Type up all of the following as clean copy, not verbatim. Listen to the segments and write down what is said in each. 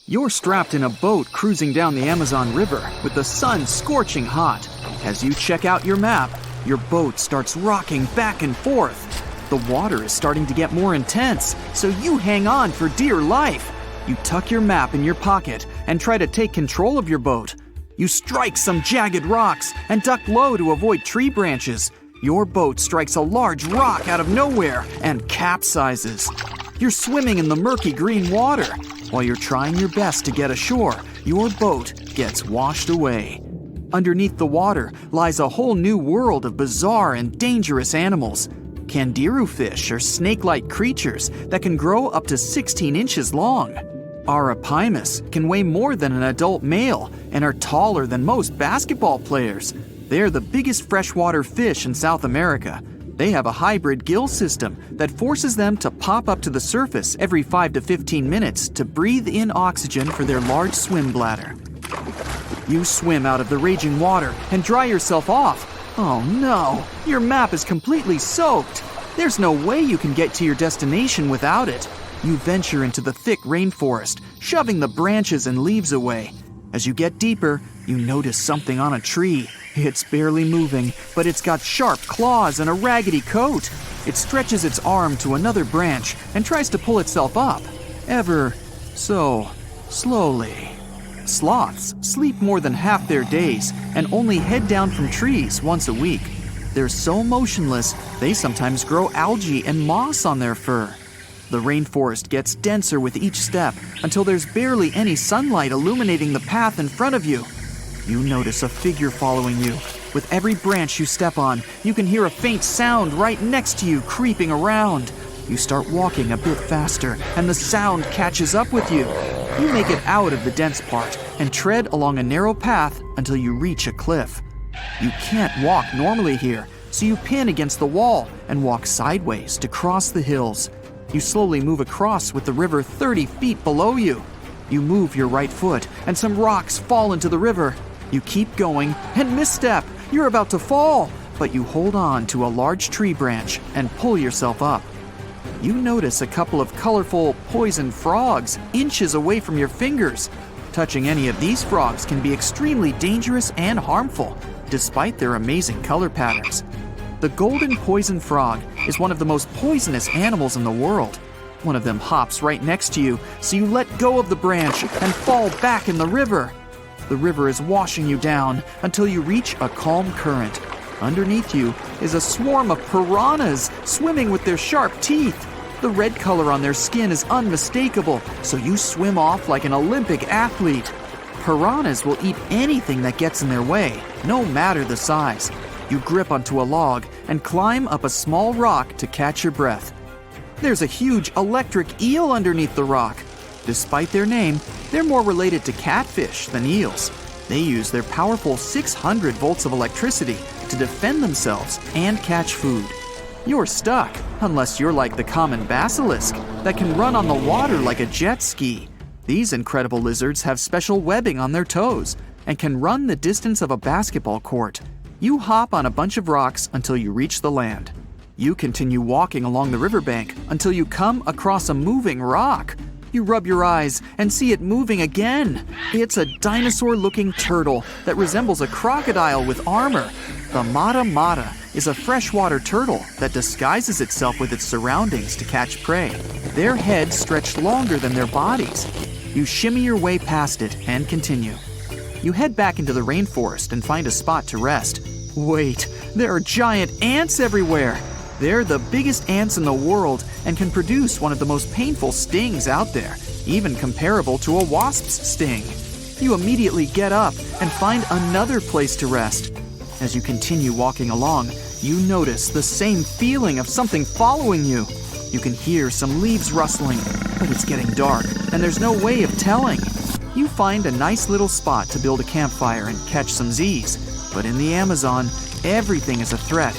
You're strapped in a boat cruising down the Amazon River with the sun scorching hot. As you check out your map, your boat starts rocking back and forth. The water is starting to get more intense, so you hang on for dear life. You tuck your map in your pocket and try to take control of your boat. You strike some jagged rocks and duck low to avoid tree branches. Your boat strikes a large rock out of nowhere and capsizes. You're swimming in the murky green water. While you're trying your best to get ashore, your boat gets washed away. Underneath the water lies a whole new world of bizarre and dangerous animals. Candiru fish are snake-like creatures that can grow up to 16 inches long. Arapimus can weigh more than an adult male and are taller than most basketball players. They're the biggest freshwater fish in South America. They have a hybrid gill system that forces them to pop up to the surface every 5 to 15 minutes to breathe in oxygen for their large swim bladder. You swim out of the raging water and dry yourself off. Oh no, your map is completely soaked. There's no way you can get to your destination without it. You venture into the thick rainforest, shoving the branches and leaves away. As you get deeper, you notice something on a tree. It's barely moving, but it's got sharp claws and a raggedy coat. It stretches its arm to another branch and tries to pull itself up, ever so slowly. Sloths sleep more than half their days and only head down from trees once a week. They're so motionless, they sometimes grow algae and moss on their fur. The rainforest gets denser with each step until there's barely any sunlight illuminating the path in front of you. You notice a figure following you. With every branch you step on, you can hear a faint sound right next to you creeping around. You start walking a bit faster, and the sound catches up with you. You make it out of the dense part and tread along a narrow path until you reach a cliff. You can't walk normally here, so you pin against the wall and walk sideways to cross the hills. You slowly move across with the river 30 feet below you. You move your right foot, and some rocks fall into the river. You keep going and misstep. You're about to fall, but you hold on to a large tree branch and pull yourself up. You notice a couple of colorful poison frogs inches away from your fingers. Touching any of these frogs can be extremely dangerous and harmful, despite their amazing color patterns. The golden poison frog is one of the most poisonous animals in the world. One of them hops right next to you, so you let go of the branch and fall back in the river. The river is washing you down until you reach a calm current. Underneath you is a swarm of piranhas swimming with their sharp teeth. The red color on their skin is unmistakable, so you swim off like an Olympic athlete. Piranhas will eat anything that gets in their way, no matter the size. You grip onto a log and climb up a small rock to catch your breath. There's a huge electric eel underneath the rock. Despite their name, they're more related to catfish than eels. They use their powerful 600 volts of electricity to defend themselves and catch food. You're stuck, unless you're like the common basilisk that can run on the water like a jet ski. These incredible lizards have special webbing on their toes and can run the distance of a basketball court. You hop on a bunch of rocks until you reach the land. You continue walking along the riverbank until you come across a moving rock. You rub your eyes and see it moving again. It's a dinosaur-looking turtle that resembles a crocodile with armor. The mata mata is a freshwater turtle that disguises itself with its surroundings to catch prey. Their heads stretch longer than their bodies. You shimmy your way past it and continue. You head back into the rainforest and find a spot to rest. Wait, there are giant ants everywhere. They're the biggest ants in the world and can produce one of the most painful stings out there, even comparable to a wasp's sting. You immediately get up and find another place to rest. As you continue walking along, you notice the same feeling of something following you. You can hear some leaves rustling, but it's getting dark and there's no way of telling. You find a nice little spot to build a campfire and catch some Z's. But in the Amazon, everything is a threat,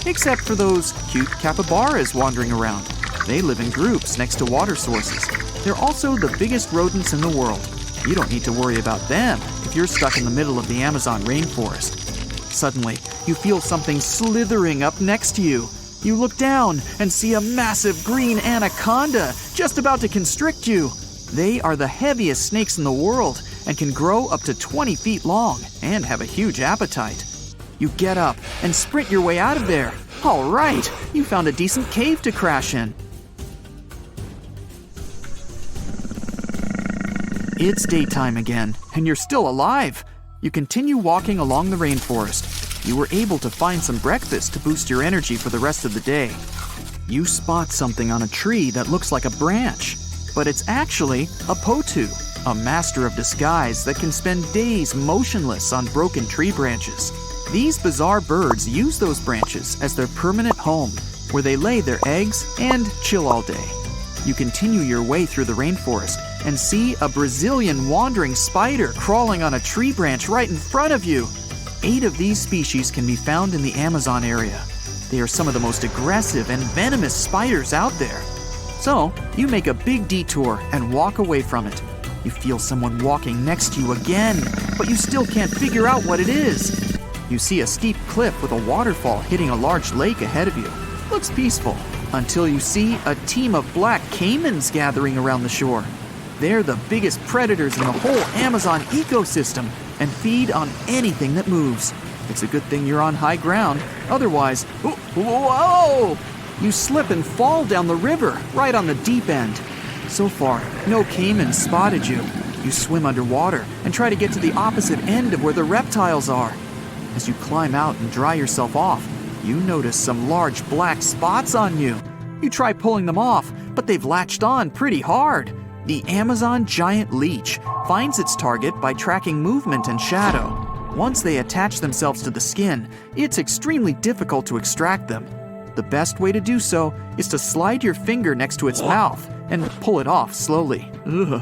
except for those cute capybaras wandering around. They live in groups next to water sources. They're also the biggest rodents in the world. You don't need to worry about them if you're stuck in the middle of the Amazon rainforest. Suddenly, you feel something slithering up next to you. You look down and see a massive green anaconda just about to constrict you. They are the heaviest snakes in the world and can grow up to 20 feet long and have a huge appetite. You get up and sprint your way out of there. All right, you found a decent cave to crash in. It's daytime again, and you're still alive. You continue walking along the rainforest. You were able to find some breakfast to boost your energy for the rest of the day. You spot something on a tree that looks like a branch, but it's actually a potu, a master of disguise that can spend days motionless on broken tree branches. These bizarre birds use those branches as their permanent home, where they lay their eggs and chill all day. You continue your way through the rainforest and see a Brazilian wandering spider crawling on a tree branch right in front of you. 8 of these species can be found in the Amazon area. They are some of the most aggressive and venomous spiders out there. So, you make a big detour and walk away from it. You feel someone walking next to you again, but you still can't figure out what it is. You see a steep cliff with a waterfall hitting a large lake ahead of you. Looks peaceful, until you see a team of black caimans gathering around the shore. They're the biggest predators in the whole Amazon ecosystem and feed on anything that moves. It's a good thing you're on high ground, otherwise, whoa! You slip and fall down the river, right on the deep end. So far, no caimans spotted you. You swim underwater and try to get to the opposite end of where the reptiles are. As you climb out and dry yourself off, you notice some large black spots on you. You try pulling them off, but they've latched on pretty hard. The Amazon giant leech finds its target by tracking movement and shadow. Once they attach themselves to the skin, it's extremely difficult to extract them. The best way to do so is to slide your finger next to its mouth and pull it off slowly. Ugh.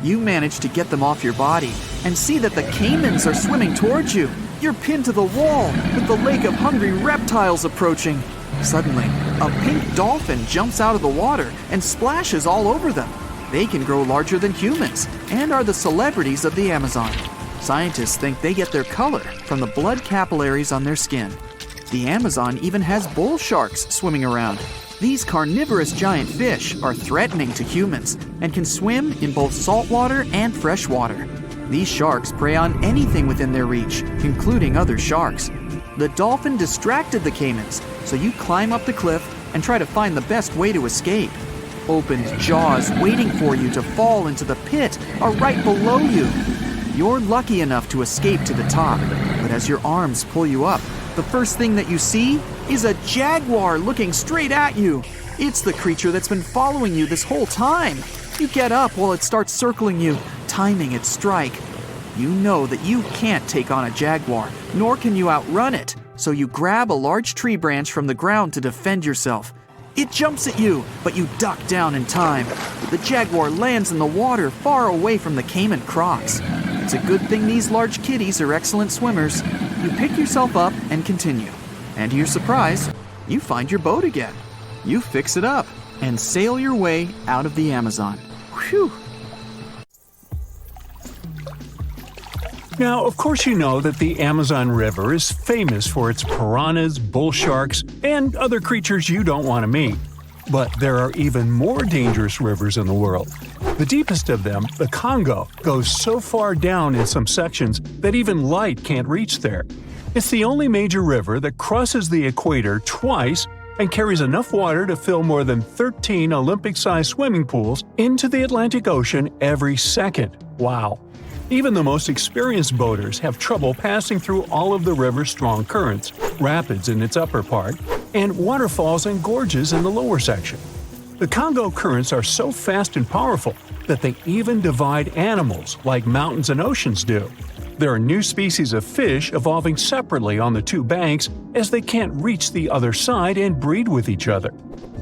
You manage to get them off your body and see that the caimans are swimming towards you. You're pinned to the wall with the lake of hungry reptiles approaching. Suddenly, a pink dolphin jumps out of the water and splashes all over them. They can grow larger than humans and are the celebrities of the Amazon. Scientists think they get their color from the blood capillaries on their skin. The Amazon even has bull sharks swimming around. These carnivorous giant fish are threatening to humans and can swim in both saltwater and freshwater. These sharks prey on anything within their reach, including other sharks. The dolphin distracted the caimans, so you climb up the cliff and try to find the best way to escape. Opened jaws waiting for you to fall into the pit are right below you. You're lucky enough to escape to the top, but as your arms pull you up, the first thing that you see is a jaguar looking straight at you. It's the creature that's been following you this whole time. You get up while it starts circling you, timing its strike. You know that you can't take on a jaguar, nor can you outrun it, so you grab a large tree branch from the ground to defend yourself. It jumps at you, but you duck down in time. The jaguar lands in the water far away from the caiman crocs. It's a good thing these large kitties are excellent swimmers. You pick yourself up and continue. And to your surprise, you find your boat again. You fix it up and sail your way out of the Amazon. Whew! Now, of course you know that the Amazon River is famous for its piranhas, bull sharks, and other creatures you don't want to meet. But there are even more dangerous rivers in the world. The deepest of them, the Congo, goes so far down in some sections that even light can't reach there. It's the only major river that crosses the equator twice and carries enough water to fill more than 13 Olympic-sized swimming pools into the Atlantic Ocean every second. Wow! Even the most experienced boaters have trouble passing through all of the river's strong currents, rapids in its upper part, and waterfalls and gorges in the lower section. The Congo currents are so fast and powerful that they even divide animals like mountains and oceans do. There are new species of fish evolving separately on the two banks as they can't reach the other side and breed with each other.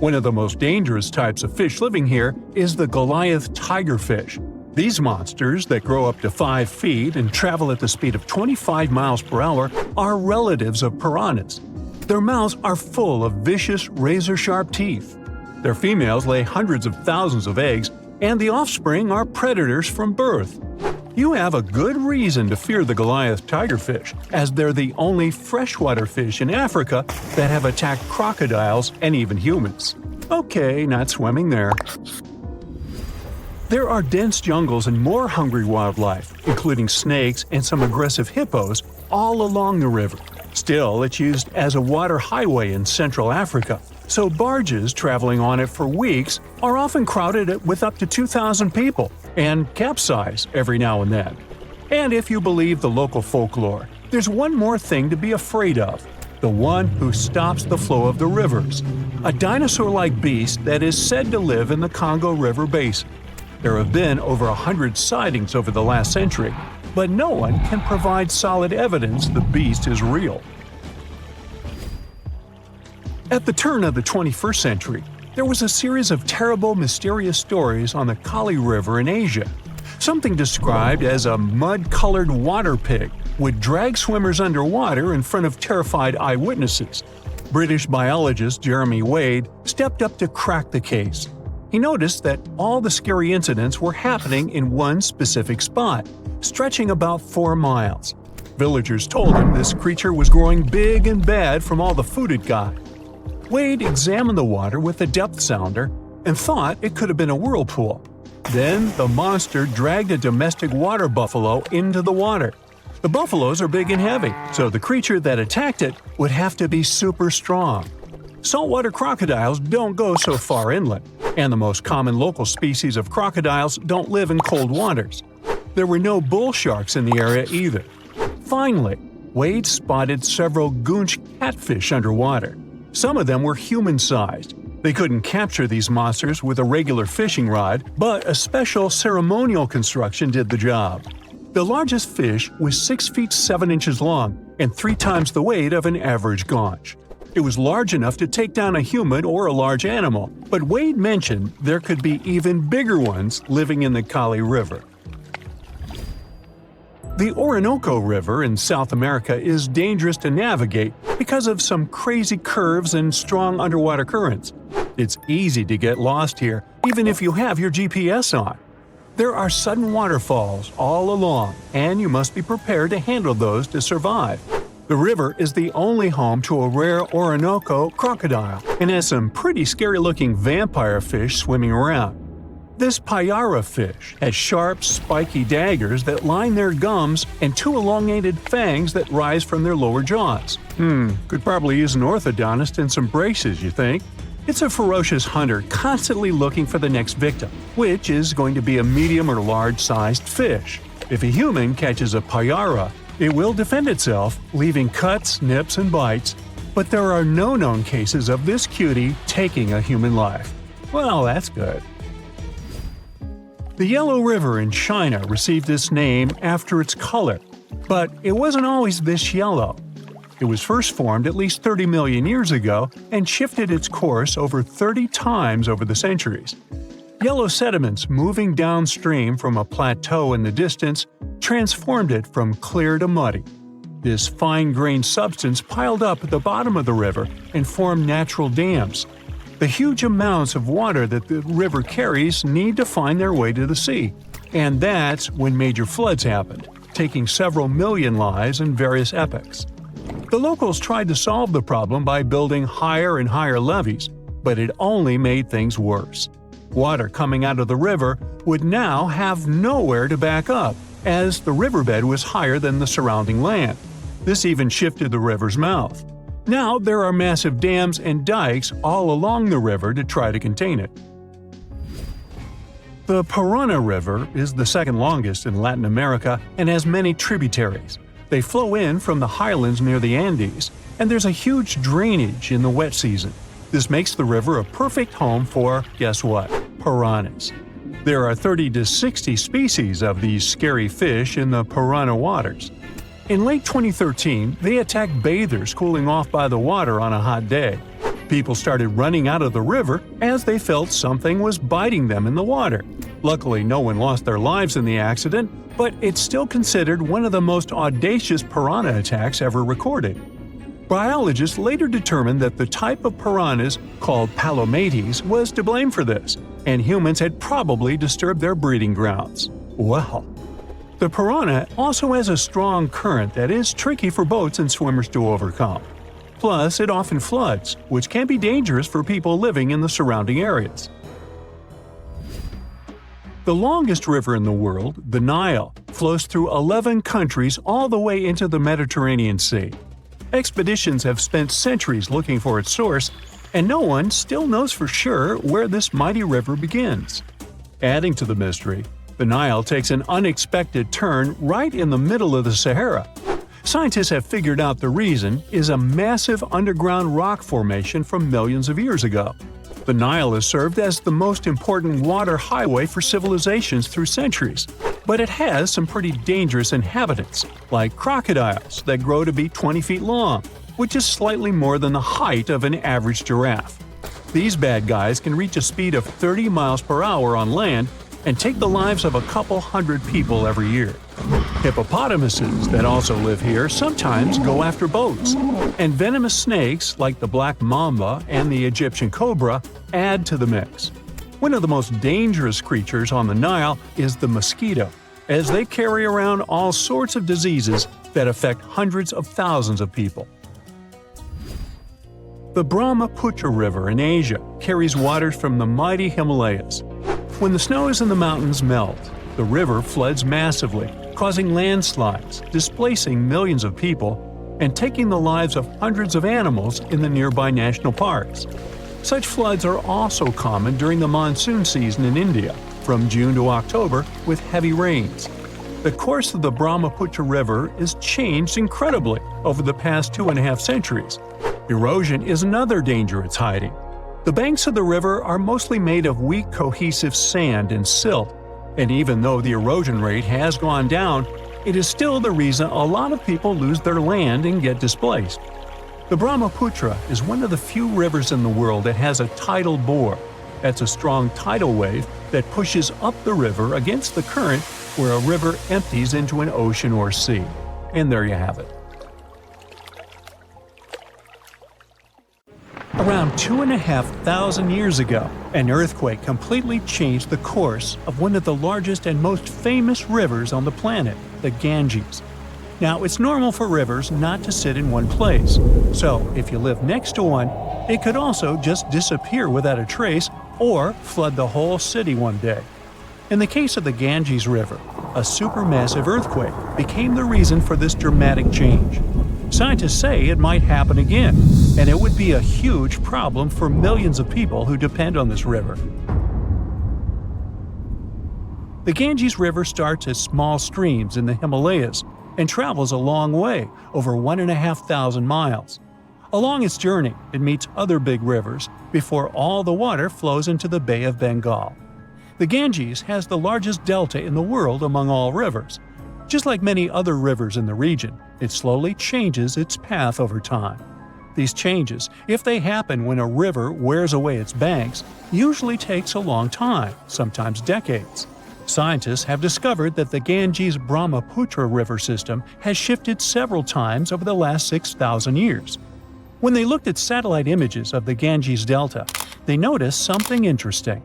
One of the most dangerous types of fish living here is the Goliath tigerfish. These monsters, that grow up to 5 feet and travel at the speed of 25 miles per hour, are relatives of piranhas. Their mouths are full of vicious, razor-sharp teeth. Their females lay hundreds of thousands of eggs, and the offspring are predators from birth. You have a good reason to fear the Goliath tigerfish, as they're the only freshwater fish in Africa that have attacked crocodiles and even humans. Okay, not swimming there. There are dense jungles and more hungry wildlife, including snakes and some aggressive hippos, all along the river. Still, it's used as a water highway in Central Africa, so barges traveling on it for weeks are often crowded with up to 2,000 people and capsize every now and then. And if you believe the local folklore, there's one more thing to be afraid of: the one who stops the flow of the rivers, a dinosaur-like beast that is said to live in the Congo River basin. There have been over 100 sightings over the last century, but no one can provide solid evidence the beast is real. At the turn of the 21st century, there was a series of terrible, mysterious stories on the Kali River in Asia. Something described as a mud-colored water pig would drag swimmers underwater in front of terrified eyewitnesses. British biologist Jeremy Wade stepped up to crack the case. He noticed that all the scary incidents were happening in one specific spot, stretching about 4 miles. Villagers told him this creature was growing big and bad from all the food it got. Wade examined the water with a depth sounder and thought it could have been a whirlpool. Then the monster dragged a domestic water buffalo into the water. The buffaloes are big and heavy, so the creature that attacked it would have to be super strong. Saltwater crocodiles don't go so far inland, and the most common local species of crocodiles don't live in cold waters. There were no bull sharks in the area either. Finally, Wade spotted several goonch catfish underwater. Some of them were human-sized. They couldn't capture these monsters with a regular fishing rod, but a special ceremonial construction did the job. The largest fish was 6 feet 7 inches long and 3 times the weight of an average gaunch. It was large enough to take down a human or a large animal, but Wade mentioned there could be even bigger ones living in the Kali River. The Orinoco River in South America is dangerous to navigate because of some crazy curves and strong underwater currents. It's easy to get lost here, even if you have your GPS on. There are sudden waterfalls all along, and you must be prepared to handle those to survive. The river is the only home to a rare Orinoco crocodile and has some pretty scary-looking vampire fish swimming around. This payara fish has sharp, spiky daggers that line their gums and 2 elongated fangs that rise from their lower jaws. Could probably use an orthodontist and some braces, you think? It's a ferocious hunter constantly looking for the next victim, which is going to be a medium or large-sized fish. If a human catches a payara, it will defend itself, leaving cuts, nips, and bites, but there are no known cases of this cutie taking a human life. Well, that's good. The Yellow River in China received its name after its color, but it wasn't always this yellow. It was first formed at least 30 million years ago and shifted its course over 30 times over the centuries. Yellow sediments moving downstream from a plateau in the distance transformed it from clear to muddy. This fine-grained substance piled up at the bottom of the river and formed natural dams. The huge amounts of water that the river carries need to find their way to the sea, and that's when major floods happened, taking several million lives in various epochs. The locals tried to solve the problem by building higher and higher levees, but it only made things worse. Water coming out of the river would now have nowhere to back up, as the riverbed was higher than the surrounding land. This even shifted the river's mouth. Now there are massive dams and dikes all along the river to try to contain it. The Parana River is the second longest in Latin America and has many tributaries. They flow in from the highlands near the Andes, and there's a huge drainage in the wet season. This makes the river a perfect home for, guess what, piranhas. There are 30 to 60 species of these scary fish in the Parana waters. In late 2013, they attacked bathers cooling off by the water on a hot day. People started running out of the river as they felt something was biting them in the water. Luckily, no one lost their lives in the accident, but it's still considered one of the most audacious piranha attacks ever recorded. Biologists later determined that the type of piranhas, called palomates, was to blame for this, and humans had probably disturbed their breeding grounds. Well, the piranha also has a strong current that is tricky for boats and swimmers to overcome. Plus, it often floods, which can be dangerous for people living in the surrounding areas. The longest river in the world, the Nile, flows through 11 countries all the way into the Mediterranean Sea. Expeditions have spent centuries looking for its source, and no one still knows for sure where this mighty river begins. Adding to the mystery, the Nile takes an unexpected turn right in the middle of the Sahara. Scientists have figured out the reason is a massive underground rock formation from millions of years ago. The Nile has served as the most important water highway for civilizations through centuries, but it has some pretty dangerous inhabitants, like crocodiles that grow to be 20 feet long, which is slightly more than the height of an average giraffe. These bad guys can reach a speed of 30 miles per hour on land and take the lives of a couple hundred people every year. Hippopotamuses that also live here sometimes go after boats, and venomous snakes like the black mamba and the Egyptian cobra add to the mix. One of the most dangerous creatures on the Nile is the mosquito, as they carry around all sorts of diseases that affect hundreds of thousands of people. The Brahmaputra River in Asia carries waters from the mighty Himalayas. When the snows in the mountains melt, the river floods massively, causing landslides, displacing millions of people, and taking the lives of hundreds of animals in the nearby national parks. Such floods are also common during the monsoon season in India, from June to October, with heavy rains. The course of the Brahmaputra River is changed incredibly over the past 2.5 centuries. Erosion is another danger it's hiding. The banks of the river are mostly made of weak cohesive sand and silt, and even though the erosion rate has gone down, it is still the reason a lot of people lose their land and get displaced. The Brahmaputra is one of the few rivers in the world that has a tidal bore. That's a strong tidal wave that pushes up the river against the current where a river empties into an ocean or sea. And there you have it. Around 2,500 years ago, an earthquake completely changed the course of one of the largest and most famous rivers on the planet, the Ganges. Now, it's normal for rivers not to sit in one place, so if you live next to one, it could also just disappear without a trace or flood the whole city one day. In the case of the Ganges River, a supermassive earthquake became the reason for this dramatic change. Scientists say it might happen again, and it would be a huge problem for millions of people who depend on this river. The Ganges River starts as small streams in the Himalayas and travels a long way, over 1,500 miles. Along its journey, it meets other big rivers before all the water flows into the Bay of Bengal. The Ganges has the largest delta in the world among all rivers. Just like many other rivers in the region, it slowly changes its path over time. These changes, if they happen when a river wears away its banks, usually takes a long time, sometimes decades. Scientists have discovered that the Ganges-Brahmaputra river system has shifted several times over the last 6,000 years. When they looked at satellite images of the Ganges Delta, they noticed something interesting.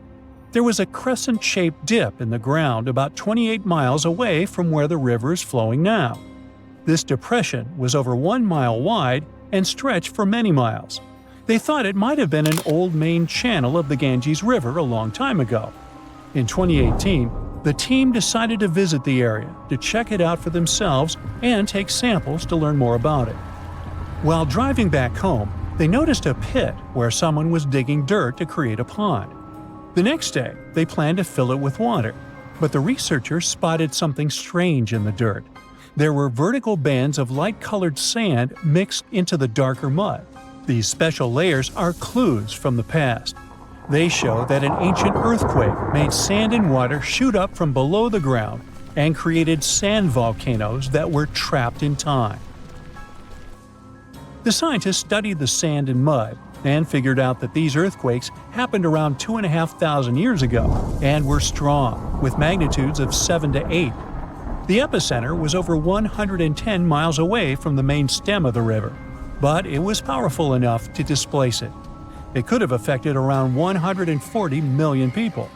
There was a crescent-shaped dip in the ground about 28 miles away from where the river is flowing now. This depression was over 1 mile wide and stretched for many miles. They thought it might have been an old main channel of the Ganges River a long time ago. In 2018, the team decided to visit the area to check it out for themselves and take samples to learn more about it. While driving back home, they noticed a pit where someone was digging dirt to create a pond. The next day, they planned to fill it with water, but the researchers spotted something strange in the dirt. There were vertical bands of light-colored sand mixed into the darker mud. These special layers are clues from the past. They show that an ancient earthquake made sand and water shoot up from below the ground and created sand volcanoes that were trapped in time. The scientists studied the sand and mud and figured out that these earthquakes happened around 2,500 years ago and were strong, with magnitudes of 7 to 8. The epicenter was over 110 miles away from the main stem of the river, but it was powerful enough to displace it. It could have affected around 140 million people.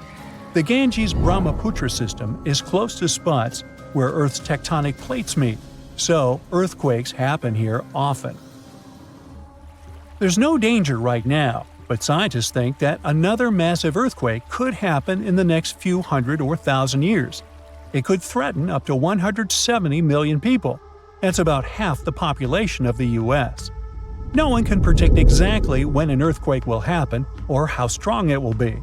The Ganges-Brahmaputra system is close to spots where Earth's tectonic plates meet, so earthquakes happen here often. There's no danger right now, But scientists think that another massive earthquake could happen in the next few hundred or thousand years. It could threaten up to 170 million people. That's about half the population of the U.S. No one can predict exactly when an earthquake will happen or how strong it will be.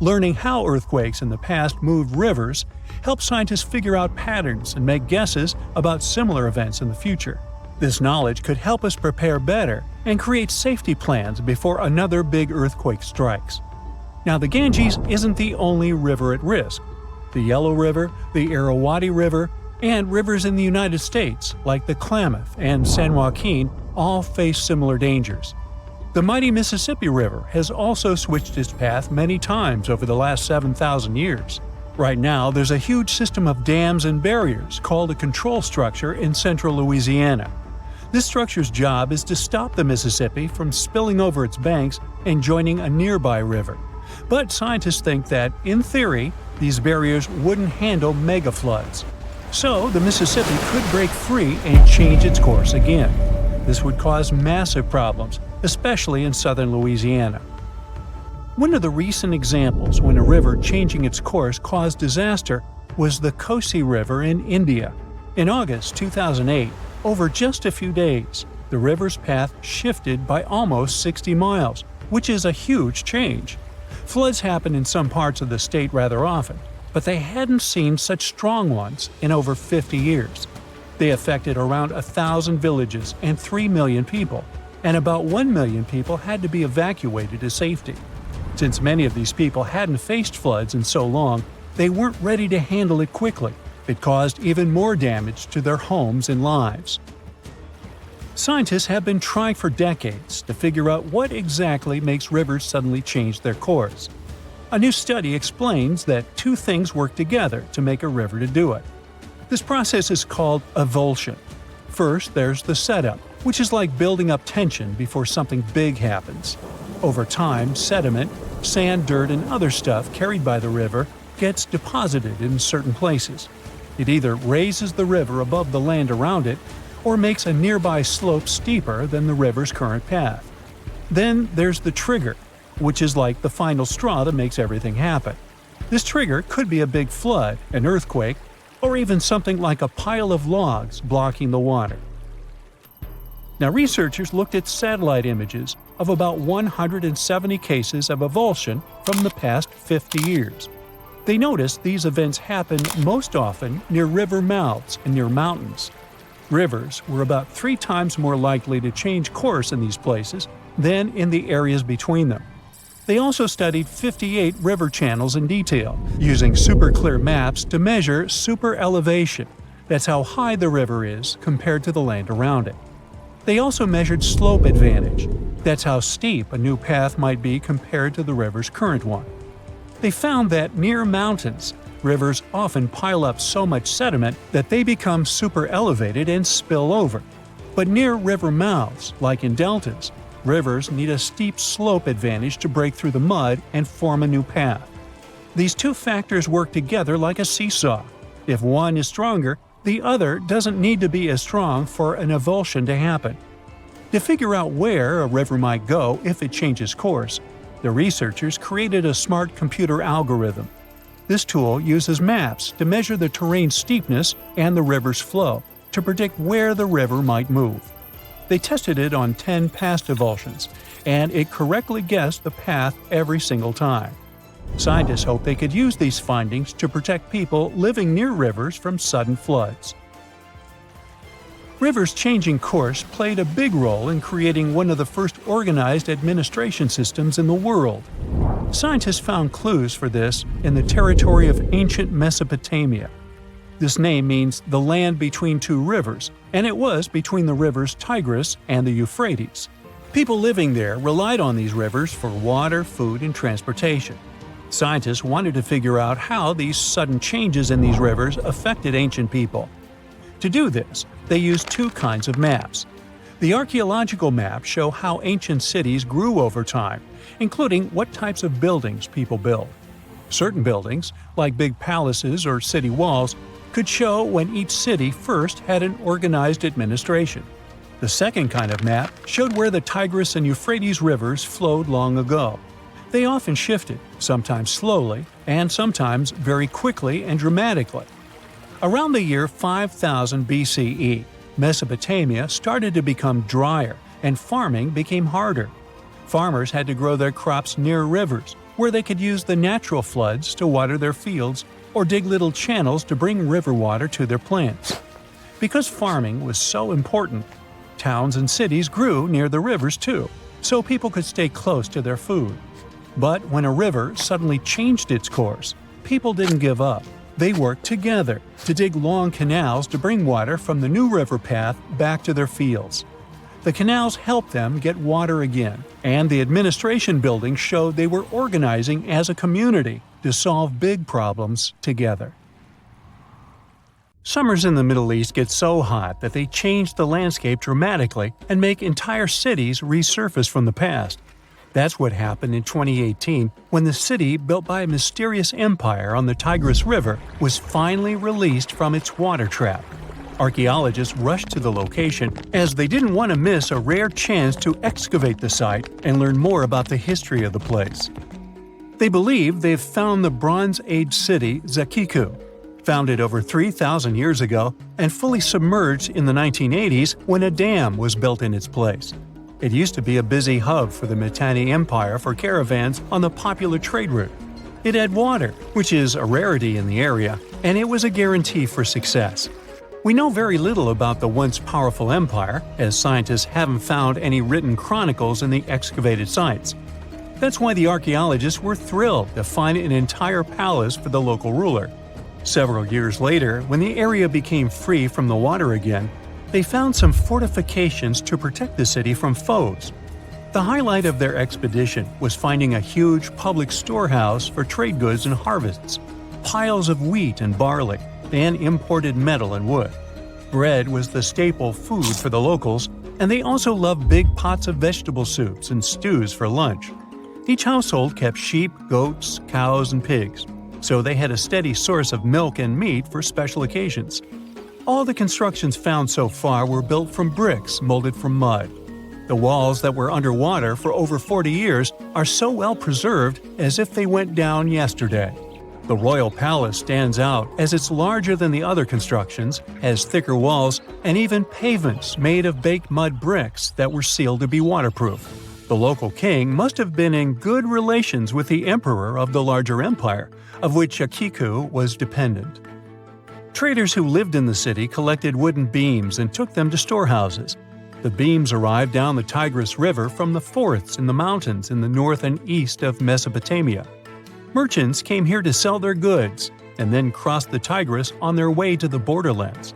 Learning how earthquakes in the past moved rivers helps scientists figure out patterns and make guesses about similar events in the future. This knowledge could help us prepare better and create safety plans before another big earthquake strikes. Now, the Ganges isn't the only river at risk. The Yellow River, the Irrawaddy River, and rivers in the United States like the Klamath and San Joaquin all face similar dangers. The mighty Mississippi River has also switched its path many times over the last 7,000 years. Right now, there's a huge system of dams and barriers called a control structure in central Louisiana. This structure's job is to stop the Mississippi from spilling over its banks and joining a nearby river. But scientists think that, in theory, these barriers wouldn't handle megafloods. So the Mississippi could break free and change its course again. This would cause massive problems, especially in southern Louisiana. One of the recent examples when a river changing its course caused disaster was the Kosi River in India. In August 2008, over just a few days, the river's path shifted by almost 60 miles, which is a huge change. Floods happen in some parts of the state rather often, but they hadn't seen such strong ones in over 50 years. They affected around 1,000 villages and 3 million people, and about 1 million people had to be evacuated to safety. Since many of these people hadn't faced floods in so long, they weren't ready to handle it quickly. It caused even more damage to their homes and lives. Scientists have been trying for decades to figure out what exactly makes rivers suddenly change their course. A new study explains that two things work together to make a river to do it. This process is called avulsion. First, there's the setup, which is like building up tension before something big happens. Over time, sediment, sand, dirt, and other stuff carried by the river gets deposited in certain places. It either raises the river above the land around it or makes a nearby slope steeper than the river's current path. Then there's the trigger, which is like the final straw that makes everything happen. This trigger could be a big flood, an earthquake, or even something like a pile of logs blocking the water. Now, researchers looked at satellite images of about 170 cases of avulsion from the past 50 years. They noticed these events happen most often near river mouths and near mountains. Rivers were about 3 times more likely to change course in these places than in the areas between them. They also studied 58 river channels in detail, using super clear maps to measure super elevation. That's how high the river is compared to the land around it. They also measured slope advantage. That's how steep a new path might be compared to the river's current one. They found that near mountains, rivers often pile up so much sediment that they become super elevated and spill over. But near river mouths, like in deltas, rivers need a steep slope advantage to break through the mud and form a new path. These two factors work together like a seesaw. If one is stronger, the other doesn't need to be as strong for an avulsion to happen. To figure out where a river might go if it changes course, the researchers created a smart computer algorithm. This tool uses maps to measure the terrain's steepness and the river's flow to predict where the river might move. They tested it on 10 past avulsions, and it correctly guessed the path every single time. Scientists hope they could use these findings to protect people living near rivers from sudden floods. Rivers changing course played a big role in creating one of the first organized administration systems in the world. Scientists found clues for this in the territory of ancient Mesopotamia. This name means the land between two rivers, and it was between the rivers Tigris and the Euphrates. People living there relied on these rivers for water, food, and transportation. Scientists wanted to figure out how these sudden changes in these rivers affected ancient people. To do this, they used two kinds of maps. The archaeological maps show how ancient cities grew over time, including what types of buildings people built. Certain buildings, like big palaces or city walls, could show when each city first had an organized administration. The second kind of map showed where the Tigris and Euphrates rivers flowed long ago. They often shifted, sometimes slowly, and sometimes very quickly and dramatically. Around the year 5000 BCE, Mesopotamia started to become drier and farming became harder. Farmers had to grow their crops near rivers, where they could use the natural floods to water their fields or dig little channels to bring river water to their plants. Because farming was so important, towns and cities grew near the rivers too, so people could stay close to their food. But when a river suddenly changed its course, people didn't give up. They worked together to dig long canals to bring water from the new river path back to their fields. The canals helped them get water again, and the administration buildings showed they were organizing as a community to solve big problems together. Summers in the Middle East get so hot that they change the landscape dramatically and make entire cities resurface from the past. That's what happened in 2018 when the city built by a mysterious empire on the Tigris River was finally released from its water trap. Archaeologists rushed to the location as they didn't want to miss a rare chance to excavate the site and learn more about the history of the place. They believe they've found the Bronze Age city Zakiku, founded over 3,000 years ago and fully submerged in the 1980s when a dam was built in its place. It used to be a busy hub for the Mitanni Empire for caravans on the popular trade route. It had water, which is a rarity in the area, and it was a guarantee for success. We know very little about the once powerful empire, as scientists haven't found any written chronicles in the excavated sites. That's why the archaeologists were thrilled to find an entire palace for the local ruler. Several years later, when the area became free from the water again, they found some fortifications to protect the city from foes. The highlight of their expedition was finding a huge public storehouse for trade goods and harvests, piles of wheat and barley, and imported metal and wood. Bread was the staple food for the locals, and they also loved big pots of vegetable soups and stews for lunch. Each household kept sheep, goats, cows, and pigs, so they had a steady source of milk and meat for special occasions. All the constructions found so far were built from bricks molded from mud. The walls that were underwater for over 40 years are so well preserved as if they went down yesterday. The royal palace stands out as it's larger than the other constructions, has thicker walls, and even pavements made of baked mud bricks that were sealed to be waterproof. The local king must have been in good relations with the emperor of the larger empire, of which Akiku was dependent. Traders who lived in the city collected wooden beams and took them to storehouses. The beams arrived down the Tigris River from the forests in the mountains in the north and east of Mesopotamia. Merchants came here to sell their goods and then crossed the Tigris on their way to the borderlands.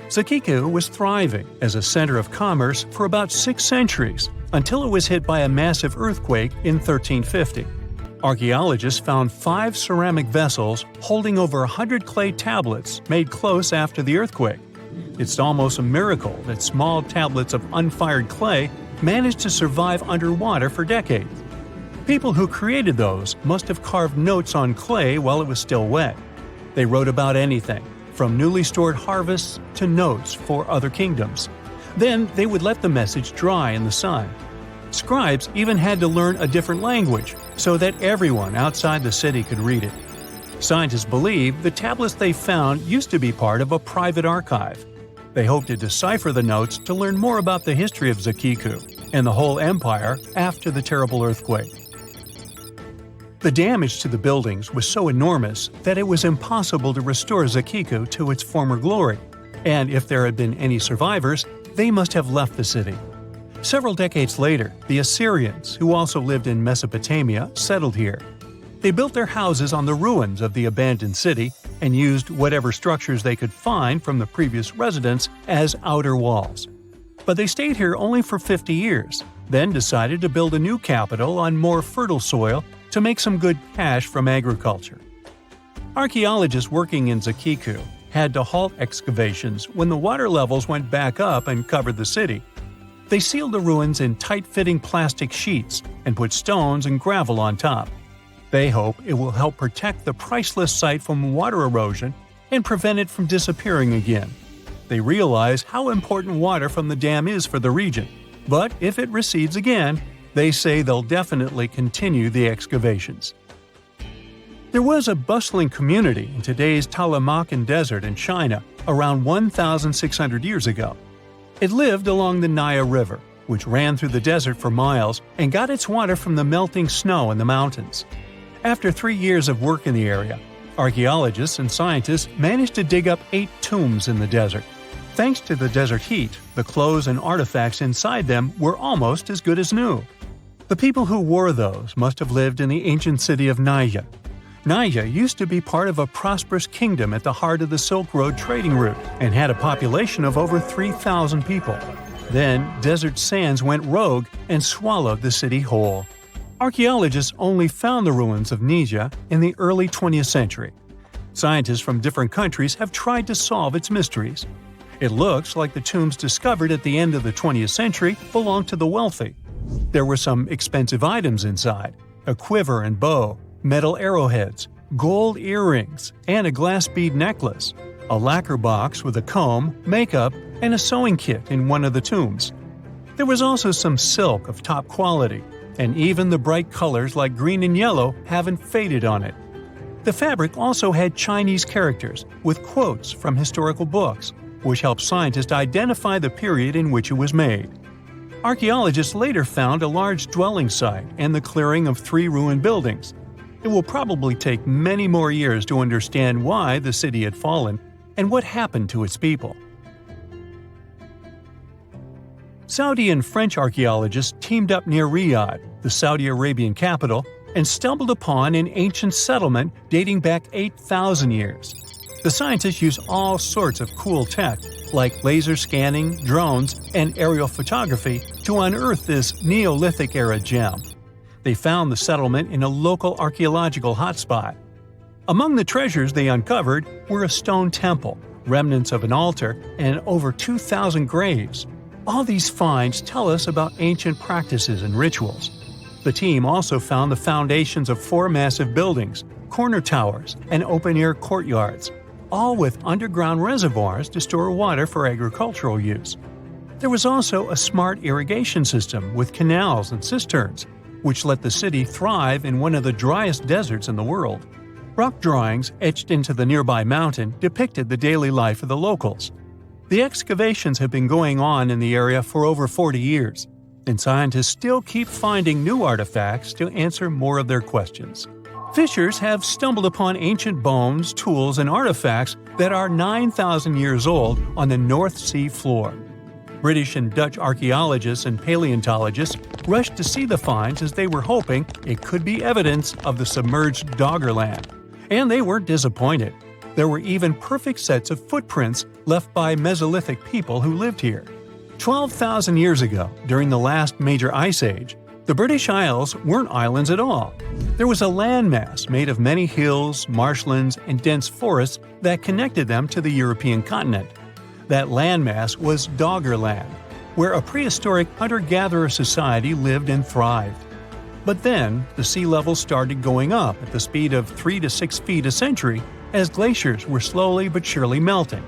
Zakiku was thriving as a center of commerce for about 6 centuries until it was hit by a massive earthquake in 1350. Archaeologists found 5 ceramic vessels holding over 100 clay tablets made close after the earthquake. It's almost a miracle that small tablets of unfired clay managed to survive underwater for decades. People who created those must have carved notes on clay while it was still wet. They wrote about anything, from newly stored harvests to notes for other kingdoms. Then they would let the message dry in the sun. Scribes even had to learn a different language so that everyone outside the city could read it. Scientists believe the tablets they found used to be part of a private archive. They hope to decipher the notes to learn more about the history of Zakiku and the whole empire after the terrible earthquake. The damage to the buildings was so enormous that it was impossible to restore Zakiku to its former glory, and if there had been any survivors, they must have left the city. Several decades later, the Assyrians, who also lived in Mesopotamia, settled here. They built their houses on the ruins of the abandoned city and used whatever structures they could find from the previous residents as outer walls. But they stayed here only for 50 years, then decided to build a new capital on more fertile soil to make some good cash from agriculture. Archaeologists working in Zakiku had to halt excavations when the water levels went back up and covered the city. They sealed the ruins in tight-fitting plastic sheets and put stones and gravel on top. They hope it will help protect the priceless site from water erosion and prevent it from disappearing again. They realize how important water from the dam is for the region, but if it recedes again, they say they'll definitely continue the excavations. There was a bustling community in today's Taklamakan Desert in China around 1,600 years ago. It lived along the Naya River, which ran through the desert for miles and got its water from the melting snow in the mountains. After 3 years of work in the area, archaeologists and scientists managed to dig up 8 tombs in the desert. Thanks to the desert heat, the clothes and artifacts inside them were almost as good as new. The people who wore those must have lived in the ancient city of Naya. Naya used to be part of a prosperous kingdom at the heart of the Silk Road trading route and had a population of over 3,000 people. Then, desert sands went rogue and swallowed the city whole. Archaeologists only found the ruins of Nija in the early 20th century. Scientists from different countries have tried to solve its mysteries. It looks like the tombs discovered at the end of the 20th century belonged to the wealthy. There were some expensive items inside: a quiver and bow, metal arrowheads, gold earrings, and a glass bead necklace, a lacquer box with a comb, makeup, and a sewing kit in one of the tombs. There was also some silk of top quality, and even the bright colors like green and yellow haven't faded on it. The fabric also had Chinese characters with quotes from historical books, which helped scientists identify the period in which it was made. Archaeologists later found a large dwelling site and the clearing of 3 ruined buildings. It will probably take many more years to understand why the city had fallen and what happened to its people. Saudi and French archaeologists teamed up near Riyadh, the Saudi Arabian capital, and stumbled upon an ancient settlement dating back 8,000 years. The scientists used all sorts of cool tech, like laser scanning, drones, and aerial photography, to unearth this Neolithic-era gem. They found the settlement in a local archaeological hotspot. Among the treasures they uncovered were a stone temple, remnants of an altar, and over 2,000 graves. All these finds tell us about ancient practices and rituals. The team also found the foundations of 4 massive buildings, corner towers, and open-air courtyards, all with underground reservoirs to store water for agricultural use. There was also a smart irrigation system with canals and cisterns, which let the city thrive in one of the driest deserts in the world. Rock drawings etched into the nearby mountain depicted the daily life of the locals. The excavations have been going on in the area for over 40 years, and scientists still keep finding new artifacts to answer more of their questions. Fishers have stumbled upon ancient bones, tools, and artifacts that are 9,000 years old on the North Sea floor. British and Dutch archaeologists and paleontologists rushed to see the finds as they were hoping it could be evidence of the submerged Doggerland. And they weren't disappointed. There were even perfect sets of footprints left by Mesolithic people who lived here. 12,000 years ago, during the last major ice age, the British Isles weren't islands at all. There was a landmass made of many hills, marshlands, and dense forests that connected them to the European continent. That landmass was Doggerland, where a prehistoric hunter-gatherer society lived and thrived. But then, the sea level started going up at the speed of 3 to 6 feet a century as glaciers were slowly but surely melting.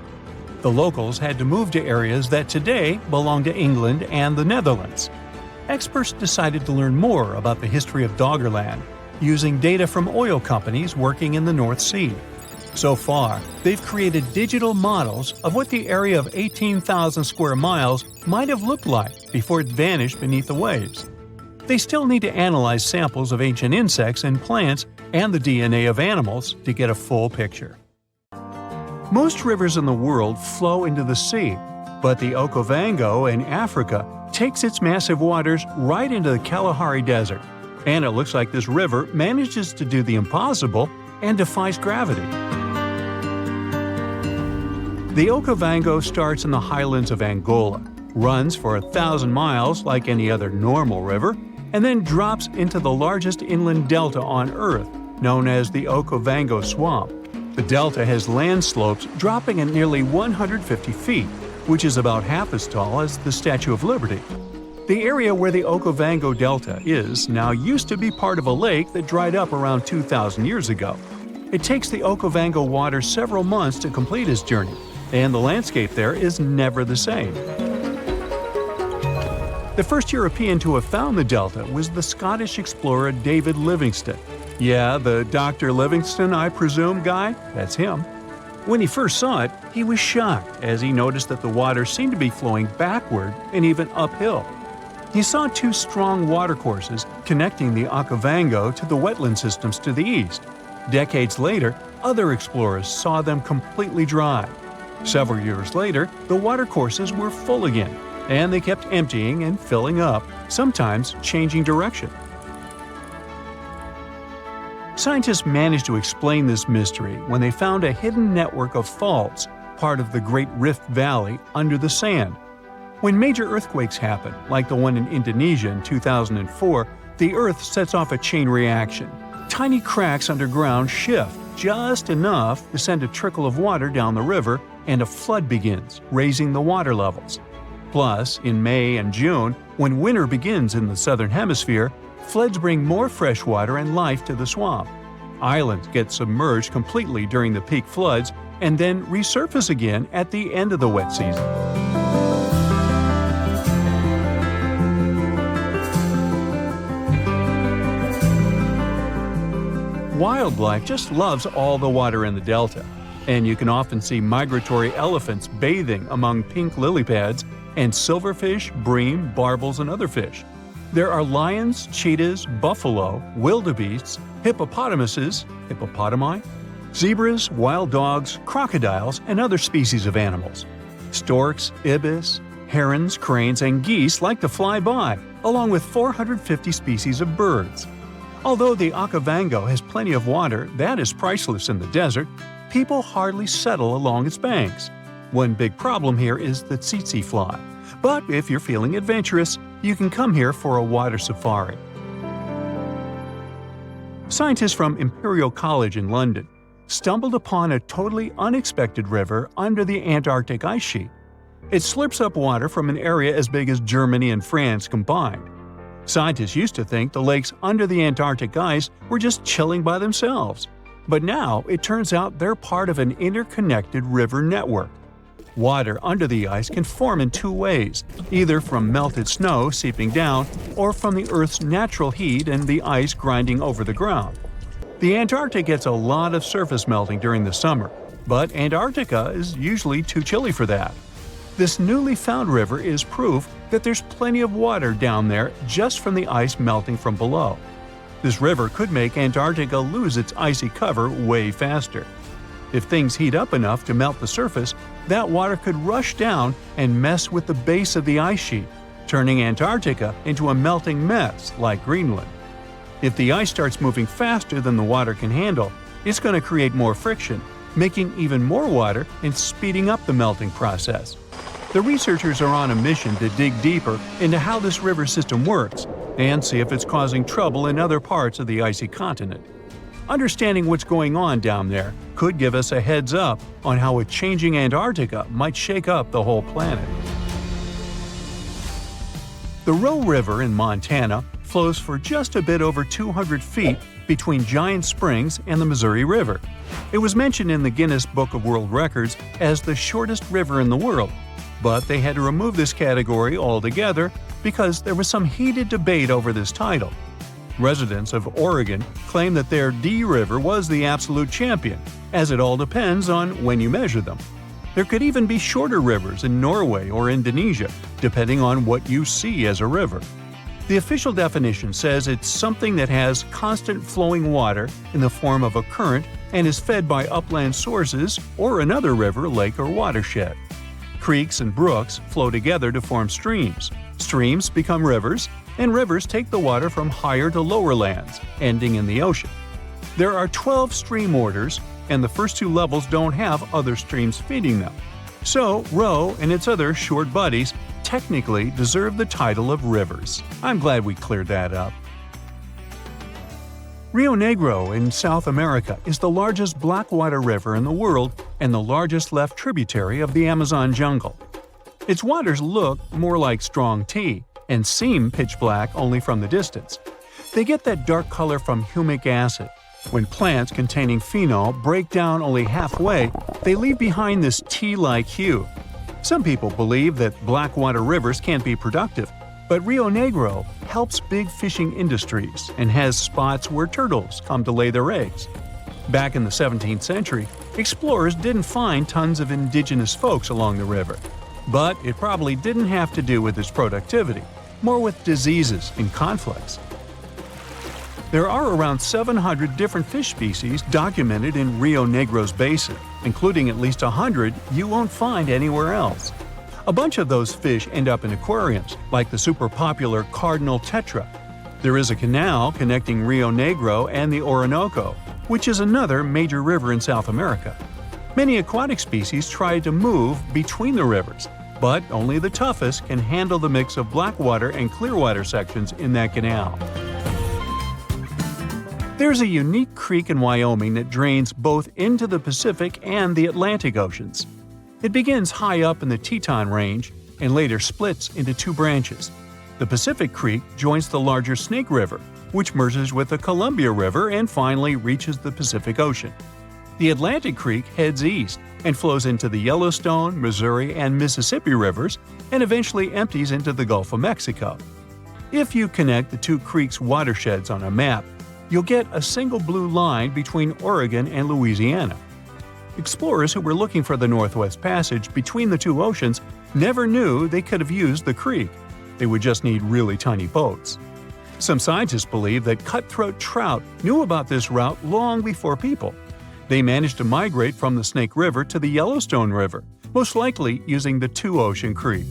The locals had to move to areas that today belong to England and the Netherlands. Experts decided to learn more about the history of Doggerland, using data from oil companies working in the North Sea. So far, they've created digital models of what the area of 18,000 square miles might have looked like before it vanished beneath the waves. They still need to analyze samples of ancient insects and plants and the DNA of animals to get a full picture. Most rivers in the world flow into the sea, but the Okavango in Africa takes its massive waters right into the Kalahari Desert, and it looks like this river manages to do the impossible and defies gravity. The Okavango starts in the highlands of Angola, runs for 1,000 miles like any other normal river, and then drops into the largest inland delta on Earth, known as the Okavango Swamp. The delta has land slopes dropping at nearly 150 feet, which is about half as tall as the Statue of Liberty. The area where the Okavango Delta is now used to be part of a lake that dried up around 2,000 years ago. It takes the Okavango water several months to complete its journey, and the landscape there is never the same. The first European to have found the delta was the Scottish explorer David Livingstone. Yeah, the Dr. Livingstone, I presume, guy? That's him. When he first saw it, he was shocked as he noticed that the water seemed to be flowing backward and even uphill. He saw two strong watercourses connecting the Okavango to the wetland systems to the east. Decades later, other explorers saw them completely dry. Several years later, the watercourses were full again, and they kept emptying and filling up, sometimes changing direction. Scientists managed to explain this mystery when they found a hidden network of faults, part of the Great Rift Valley, under the sand. When major earthquakes happen, like the one in Indonesia in 2004, the Earth sets off a chain reaction. Tiny cracks underground shift just enough to send a trickle of water down the river, and a flood begins, raising the water levels. Plus, in May and June, when winter begins in the southern hemisphere, floods bring more fresh water and life to the swamp. Islands get submerged completely during the peak floods and then resurface again at the end of the wet season. Wildlife just loves all the water in the delta, and you can often see migratory elephants bathing among pink lily pads and silverfish, bream, barbels, and other fish. There are lions, cheetahs, buffalo, wildebeests, hippopotamuses, hippopotami, zebras, wild dogs, crocodiles, and other species of animals. Storks, ibis, herons, cranes, and geese like to fly by, along with 450 species of birds. Although the Okavango has plenty of water that is priceless in the desert, people hardly settle along its banks. One big problem here is the tsetse fly. But if you're feeling adventurous, you can come here for a water safari. Scientists from Imperial College in London stumbled upon a totally unexpected river under the Antarctic ice sheet. It slurps up water from an area as big as Germany and France combined. Scientists used to think the lakes under the Antarctic ice were just chilling by themselves. But now it turns out they're part of an interconnected river network. Water under the ice can form in two ways, either from melted snow seeping down or from the Earth's natural heat and the ice grinding over the ground. The Antarctic gets a lot of surface melting during the summer, but Antarctica is usually too chilly for that. This newly found river is proof that there's plenty of water down there just from the ice melting from below. This river could make Antarctica lose its icy cover way faster. If things heat up enough to melt the surface, that water could rush down and mess with the base of the ice sheet, turning Antarctica into a melting mess like Greenland. If the ice starts moving faster than the water can handle, it's going to create more friction, making even more water and speeding up the melting process. The researchers are on a mission to dig deeper into how this river system works and see if it's causing trouble in other parts of the icy continent. Understanding what's going on down there could give us a heads up on how a changing Antarctica might shake up the whole planet. The Roe River in Montana flows for just a bit over 200 feet between Giant Springs and the Missouri River. It was mentioned in the Guinness Book of World Records as the shortest river in the world, but they had to remove this category altogether because there was some heated debate over this title. Residents of Oregon claim that their Dee River was the absolute champion, as it all depends on when you measure them. There could even be shorter rivers in Norway or Indonesia, depending on what you see as a river. The official definition says it's something that has constant flowing water in the form of a current and is fed by upland sources or another river, lake, or watershed. Creeks and brooks flow together to form streams. Streams become rivers, and rivers take the water from higher to lower lands, ending in the ocean. There are 12 stream orders, and the first two levels don't have other streams feeding them. So, Roe and its other short buddies technically deserve the title of rivers. I'm glad we cleared that up. Rio Negro in South America is the largest blackwater river in the world and the largest left tributary of the Amazon jungle. Its waters look more like strong tea and seem pitch black only from the distance. They get that dark color from humic acid, When plants containing phenol break down only halfway, they leave behind this tea-like hue. Some people believe that blackwater rivers can't be productive, but Rio Negro helps big fishing industries and has spots where turtles come to lay their eggs. Back in the 17th century, explorers didn't find tons of indigenous folks along the river. But it probably didn't have to do with its productivity, more with diseases and conflicts. There are around 700 different fish species documented in Rio Negro's basin, including at least 100 you won't find anywhere else. A bunch of those fish end up in aquariums, like the super popular cardinal tetra. There is a canal connecting Rio Negro and the Orinoco, which is another major river in South America. Many aquatic species try to move between the rivers, but only the toughest can handle the mix of blackwater and clearwater sections in that canal. There's a unique creek in Wyoming that drains both into the Pacific and the Atlantic Oceans. It begins high up in the Teton Range and later splits into two branches. The Pacific Creek joins the larger Snake River, which merges with the Columbia River and finally reaches the Pacific Ocean. The Atlantic Creek heads east and flows into the Yellowstone, Missouri, and Mississippi rivers and eventually empties into the Gulf of Mexico. If you connect the two creeks' watersheds on a map, you'll get a single blue line between Oregon and Louisiana. Explorers who were looking for the Northwest Passage between the two oceans never knew they could have used the creek. They would just need really tiny boats. Some scientists believe that cutthroat trout knew about this route long before people. They managed to migrate from the Snake River to the Yellowstone River, most likely using the two-ocean creek.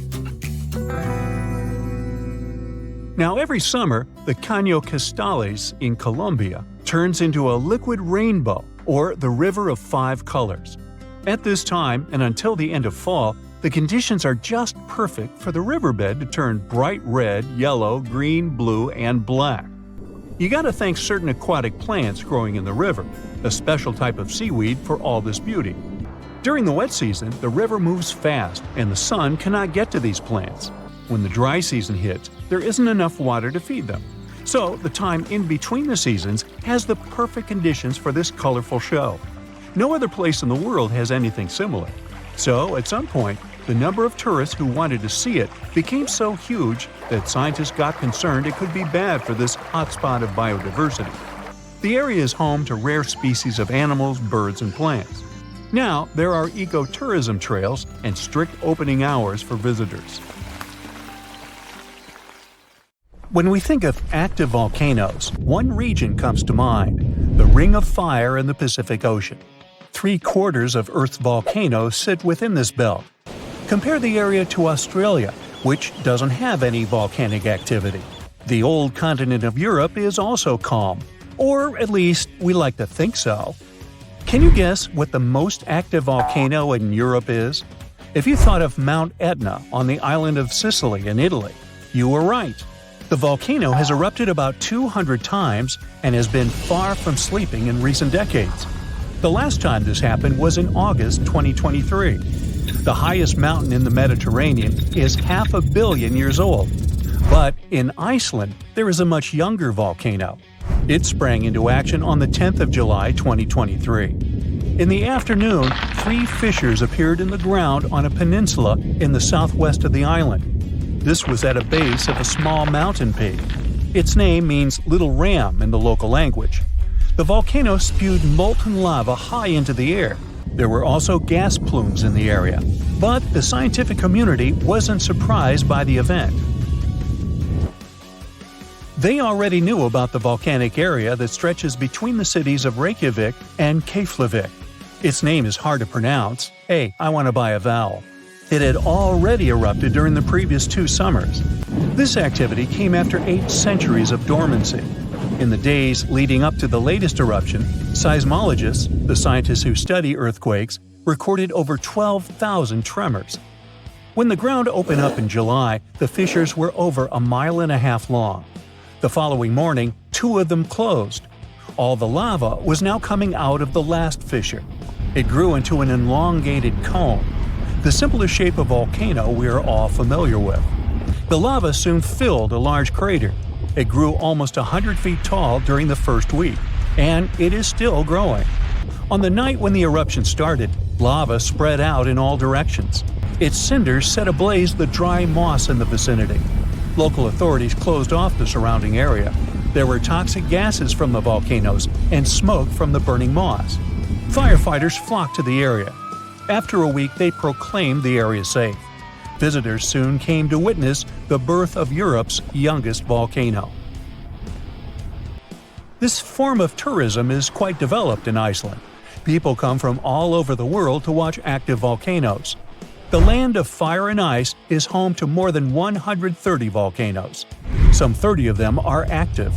Now, every summer, the Caño Cristales in Colombia turns into a liquid rainbow, or the River of Five Colors. At this time, and until the end of fall, the conditions are just perfect for the riverbed to turn bright red, yellow, green, blue, and black. You gotta thank certain aquatic plants growing in the river, a special type of seaweed for all this beauty. During the wet season, the river moves fast and the sun cannot get to these plants. When the dry season hits, there isn't enough water to feed them. So, the time in between the seasons has the perfect conditions for this colorful show. No other place in the world has anything similar. So, at some point, the number of tourists who wanted to see it became so huge that scientists got concerned it could be bad for this hotspot of biodiversity. The area is home to rare species of animals, birds, and plants. Now, there are ecotourism trails and strict opening hours for visitors. When we think of active volcanoes, one region comes to mind: the Ring of Fire in the Pacific Ocean. 3/4 of Earth's volcanoes sit within this belt. Compare the area to Australia, which doesn't have any volcanic activity. The old continent of Europe is also calm, or at least we like to think so. Can you guess what the most active volcano in Europe is? If you thought of Mount Etna on the island of Sicily in Italy, you were right. The volcano has erupted about 200 times and has been far from sleeping in recent decades. The last time this happened was in August 2023. The highest mountain in the Mediterranean is 500 million years old. But in Iceland, there is a much younger volcano. It sprang into action on the 10th of July 2023. In the afternoon, 3 fissures appeared in the ground on a peninsula in the southwest of the island. This was at a base of a small mountain peak. Its name means Little Ram in the local language. The volcano spewed molten lava high into the air. There were also gas plumes in the area. But the scientific community wasn't surprised by the event. They already knew about the volcanic area that stretches between the cities of Reykjavik and Keflavik. Its name is hard to pronounce. Hey, I want to buy a vowel. It had already erupted during the previous 2 summers. This activity came after 8 centuries of dormancy. In the days leading up to the latest eruption, seismologists, the scientists who study earthquakes, recorded over 12,000 tremors. When the ground opened up in July, the fissures were over 1.5 miles long. The following morning, 2 of them closed. All the lava was now coming out of the last fissure. It grew into an elongated cone, the simplest shape of volcano we are all familiar with. The lava soon filled a large crater. It grew almost 100 feet tall during the first week, and it is still growing. On the night when the eruption started, lava spread out in all directions. Its cinders set ablaze the dry moss in the vicinity. Local authorities closed off the surrounding area. There were toxic gases from the volcanoes and smoke from the burning moss. Firefighters flocked to the area. After a week, they proclaimed the area safe. Visitors soon came to witness the birth of Europe's youngest volcano. This form of tourism is quite developed in Iceland. People come from all over the world to watch active volcanoes. The land of fire and ice is home to more than 130 volcanoes. Some 30 of them are active.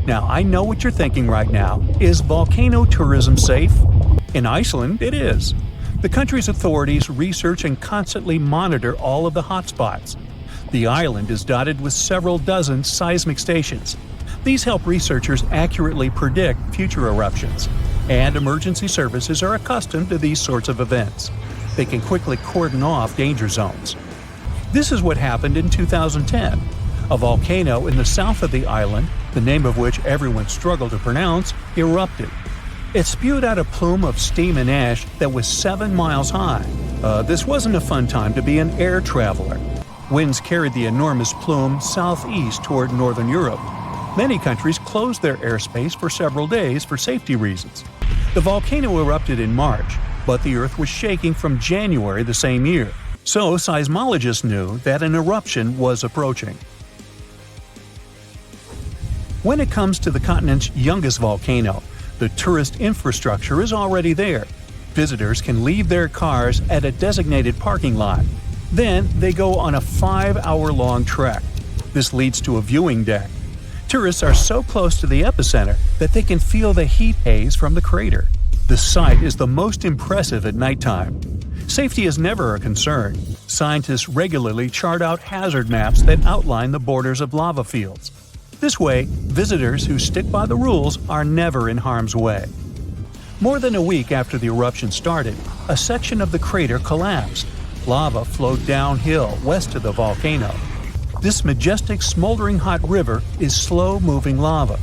Now, I know what you're thinking right now. Is volcano tourism safe? In Iceland, it is. The country's authorities research and constantly monitor all of the hotspots. The island is dotted with several dozen seismic stations. These help researchers accurately predict future eruptions, and emergency services are accustomed to these sorts of events. They can quickly cordon off danger zones. This is what happened in 2010. A volcano in the south of the island, the name of which everyone struggled to pronounce, erupted. It spewed out a plume of steam and ash that was 7 miles high. This wasn't a fun time to be an air traveler. Winds carried the enormous plume southeast toward northern Europe. Many countries closed their airspace for several days for safety reasons. The volcano erupted in March, but the Earth was shaking from January the same year, so seismologists knew that an eruption was approaching. When it comes to the continent's youngest volcano, the tourist infrastructure is already there. Visitors can leave their cars at a designated parking lot. Then they go on a 5-hour-long trek. This leads to a viewing deck. Tourists are so close to the epicenter that they can feel the heat haze from the crater. The sight is the most impressive at nighttime. Safety is never a concern. Scientists regularly chart out hazard maps that outline the borders of lava fields. This way, visitors who stick by the rules are never in harm's way. More than a week after the eruption started, a section of the crater collapsed. Lava flowed downhill west of the volcano. This majestic smoldering hot river is slow-moving lava.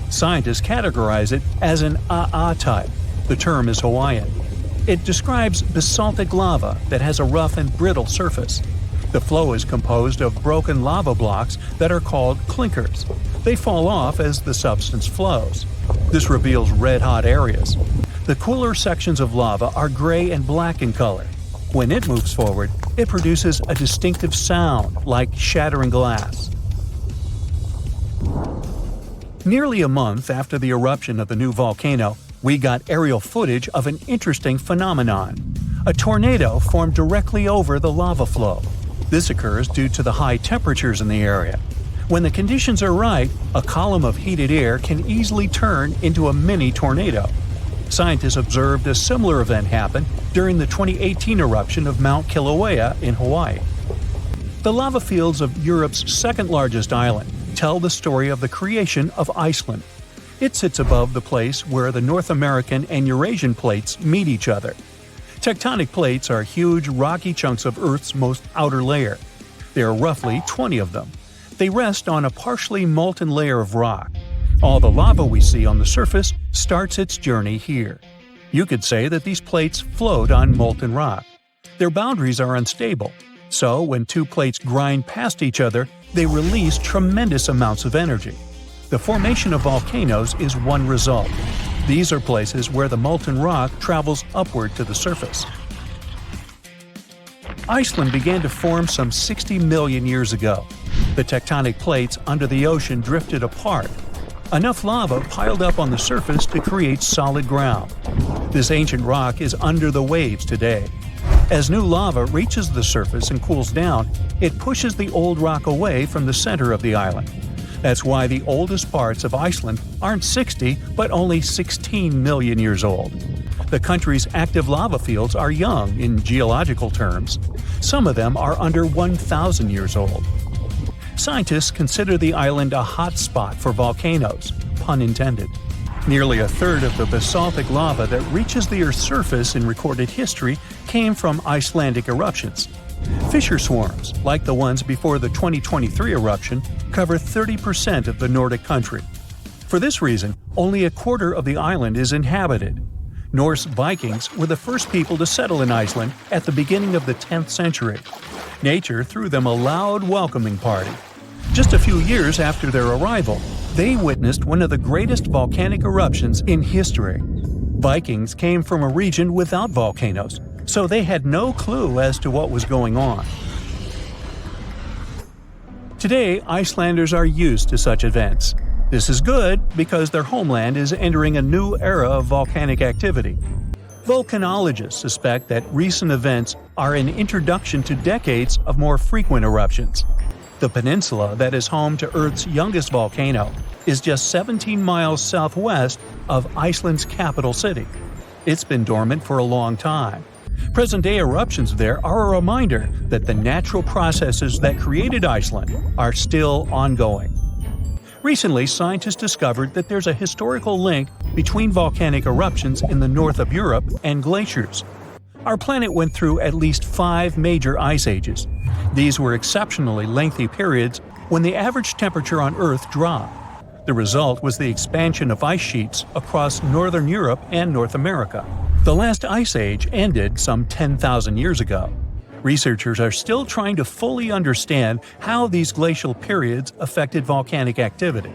Scientists categorize it as an AA type. The term is Hawaiian. It describes basaltic lava that has a rough and brittle surface. The flow is composed of broken lava blocks that are called clinkers. They fall off as the substance flows. This reveals red-hot areas. The cooler sections of lava are gray and black in color. When it moves forward, it produces a distinctive sound like shattering glass. Nearly a month after the eruption of the new volcano, we got aerial footage of an interesting phenomenon. A tornado formed directly over the lava flow. This occurs due to the high temperatures in the area. When the conditions are right, a column of heated air can easily turn into a mini tornado. Scientists observed a similar event happen during the 2018 eruption of Mount Kilauea in Hawaii. The lava fields of Europe's second-largest island tell the story of the creation of Iceland. It sits above the place where the North American and Eurasian plates meet each other. Tectonic plates are huge, rocky chunks of Earth's most outer layer. There are roughly 20 of them. They rest on a partially molten layer of rock. All the lava we see on the surface starts its journey here. You could say that these plates float on molten rock. Their boundaries are unstable, so when two plates grind past each other, they release tremendous amounts of energy. The formation of volcanoes is one result. These are places where the molten rock travels upward to the surface. Iceland began to form some 60 million years ago. The tectonic plates under the ocean drifted apart. Enough lava piled up on the surface to create solid ground. This ancient rock is under the waves today. As new lava reaches the surface and cools down, it pushes the old rock away from the center of the island. That's why the oldest parts of Iceland aren't 60, but only 16 million years old. The country's active lava fields are young in geological terms. Some of them are under 1,000 years old. Scientists consider the island a hot spot for volcanoes, pun intended. Nearly a third of the basaltic lava that reaches the Earth's surface in recorded history came from Icelandic eruptions. Fissure swarms, like the ones before the 2023 eruption, cover 30% of the Nordic country. For this reason, only a quarter of the island is inhabited. Norse Vikings were the first people to settle in Iceland at the beginning of the 10th century. Nature threw them a loud welcoming party. Just a few years after their arrival, they witnessed one of the greatest volcanic eruptions in history. Vikings came from a region without volcanoes, so they had no clue as to what was going on. Today, Icelanders are used to such events. This is good because their homeland is entering a new era of volcanic activity. Volcanologists suspect that recent events are an introduction to decades of more frequent eruptions. The peninsula that is home to Earth's youngest volcano is just 17 miles southwest of Iceland's capital city. It's been dormant for a long time. Present-day eruptions there are a reminder that the natural processes that created Iceland are still ongoing. Recently, scientists discovered that there's a historical link between volcanic eruptions in the north of Europe and glaciers. Our planet went through at least 5 major ice ages. These were exceptionally lengthy periods when the average temperature on Earth dropped. The result was the expansion of ice sheets across northern Europe and North America. The last ice age ended some 10,000 years ago. Researchers are still trying to fully understand how these glacial periods affected volcanic activity.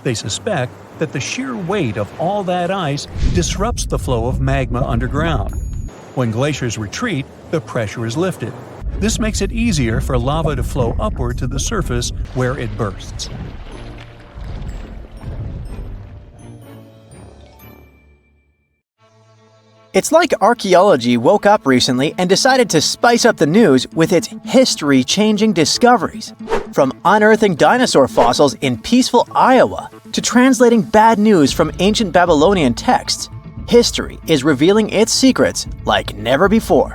They suspect that the sheer weight of all that ice disrupts the flow of magma underground. When glaciers retreat, the pressure is lifted. This makes it easier for lava to flow upward to the surface where it bursts. It's like archaeology woke up recently and decided to spice up the news with its history-changing discoveries. From unearthing dinosaur fossils in peaceful Iowa to translating bad news from ancient Babylonian texts, history is revealing its secrets like never before.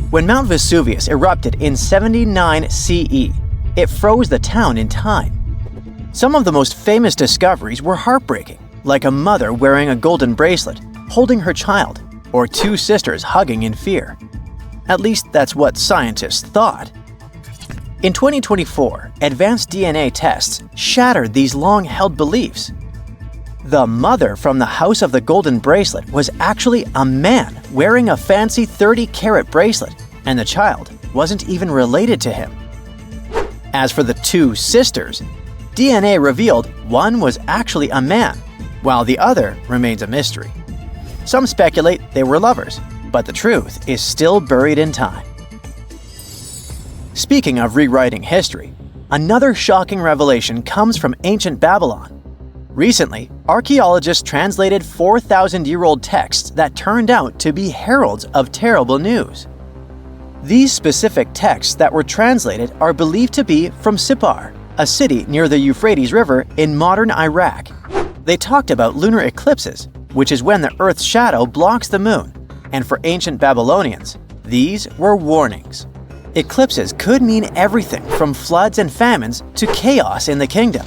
When Mount Vesuvius erupted in 79 CE, it froze the town in time. Some of the most famous discoveries were heartbreaking, like a mother wearing a golden bracelet, holding her child, or 2 sisters hugging in fear. At least that's what scientists thought. In 2024, advanced DNA tests shattered these long-held beliefs. The mother from the House of the Golden Bracelet was actually a man wearing a fancy 30-carat bracelet, and the child wasn't even related to him. As for the 2 sisters, DNA revealed one was actually a man, while the other remains a mystery. Some speculate they were lovers, but the truth is still buried in time. Speaking of rewriting history, another shocking revelation comes from ancient Babylon. Recently, archaeologists translated 4,000-year-old texts that turned out to be heralds of terrible news. These specific texts that were translated are believed to be from Sippar, a city near the Euphrates River in modern Iraq. They talked about lunar eclipses, which is when the Earth's shadow blocks the moon, and for ancient Babylonians, these were warnings. Eclipses could mean everything from floods and famines to chaos in the kingdom.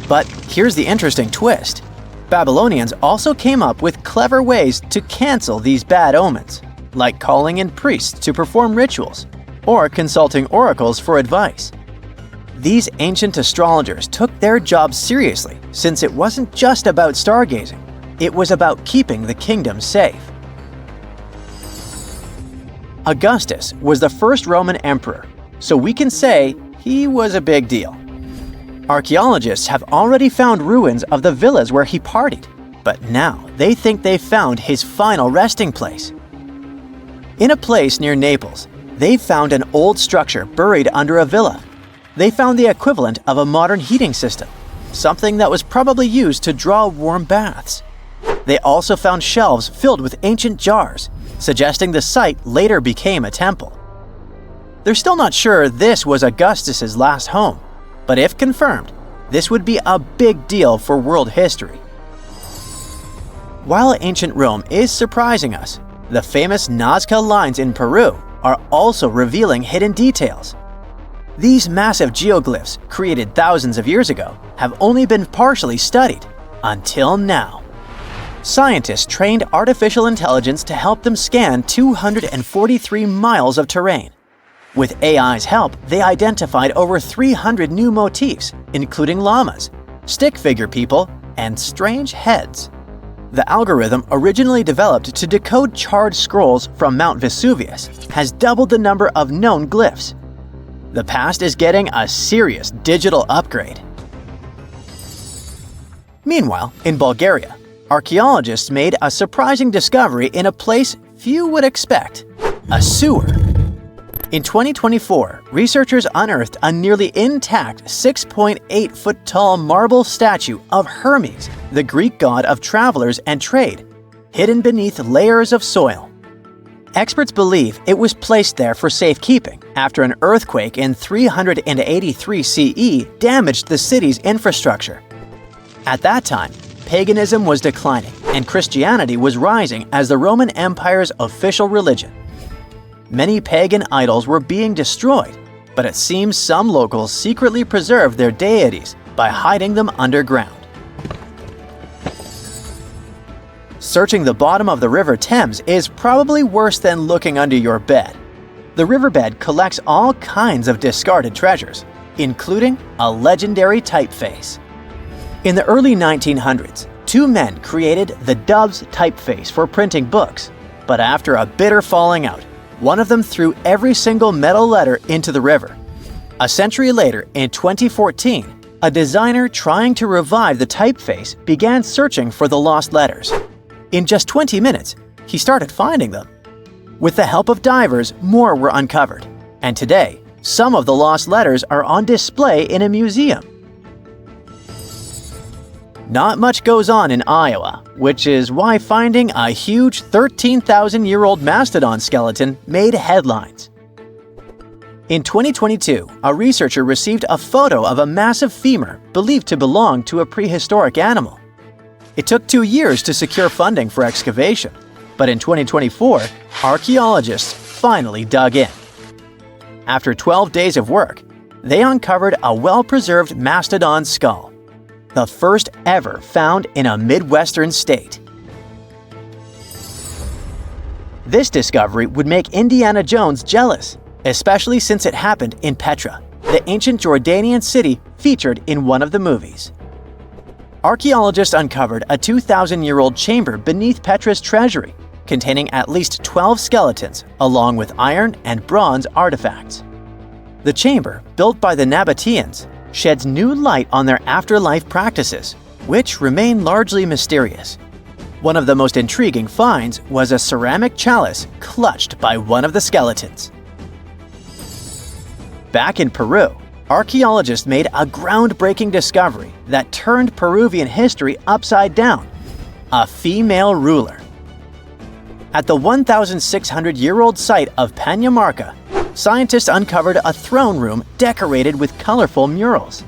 But here's the interesting twist. Babylonians also came up with clever ways to cancel these bad omens, like calling in priests to perform rituals, or consulting oracles for advice. These ancient astrologers took their job seriously, since it wasn't just about stargazing. It was about keeping the kingdom safe. Augustus was the first Roman emperor, so we can say he was a big deal. Archaeologists have already found ruins of the villas where he partied, but now they think they've found his final resting place. In a place near Naples, they found an old structure buried under a villa. They found the equivalent of a modern heating system, something that was probably used to draw warm baths. They also found shelves filled with ancient jars, suggesting the site later became a temple. They're still not sure this was Augustus's last home, but if confirmed, this would be a big deal for world history. While ancient Rome is surprising us, the famous Nazca lines in Peru are also revealing hidden details. These massive geoglyphs, created thousands of years ago, have only been partially studied until now. Scientists trained artificial intelligence to help them scan 243 miles of terrain. With AI's help, they identified over 300 new motifs, including llamas, stick figure people, and strange heads. The algorithm, originally developed to decode charred scrolls from Mount Vesuvius, has doubled the number of known glyphs. The past is getting a serious digital upgrade. Meanwhile, in Bulgaria, archaeologists made a surprising discovery in a place few would expect: a sewer. In 2024, researchers unearthed a nearly intact 6.8-foot-tall marble statue of Hermes, the Greek god of travelers and trade, hidden beneath layers of soil. Experts believe it was placed there for safekeeping after an earthquake in 383 CE damaged the city's infrastructure. At that time, paganism was declining and Christianity was rising as the Roman Empire's official religion. Many pagan idols were being destroyed, but it seems some locals secretly preserved their deities by hiding them underground. Searching the bottom of the River Thames is probably worse than looking under your bed. The riverbed collects all kinds of discarded treasures, including a legendary typeface. In the early 1900s, two men created the Dove's typeface for printing books, but after a bitter falling out, one of them threw every single metal letter into the river. A century later, in 2014, a designer trying to revive the typeface began searching for the lost letters. In just 20 minutes, he started finding them. With the help of divers, more were uncovered, and today, some of the lost letters are on display in a museum. Not much goes on in Iowa, which is why finding a huge 13,000-year-old mastodon skeleton made headlines. In 2022, a researcher received a photo of a massive femur believed to belong to a prehistoric animal. It took 2 years to secure funding for excavation, but in 2024, archaeologists finally dug in. After 12 days of work, they uncovered a well-preserved mastodon skull, the first ever found in a Midwestern state. This discovery would make Indiana Jones jealous, especially since it happened in Petra, the ancient Jordanian city featured in one of the movies. Archaeologists uncovered a 2,000-year-old chamber beneath Petra's treasury, containing at least 12 skeletons, along with iron and bronze artifacts. The chamber, built by the Nabateans, sheds new light on their afterlife practices, which remain largely mysterious. One of the most intriguing finds was a ceramic chalice clutched by one of the skeletons. Back in Peru, archaeologists made a groundbreaking discovery that turned Peruvian history upside down: a female ruler. At the 1,600-year-old site of Pañamarca, scientists uncovered a throne room decorated with colorful murals.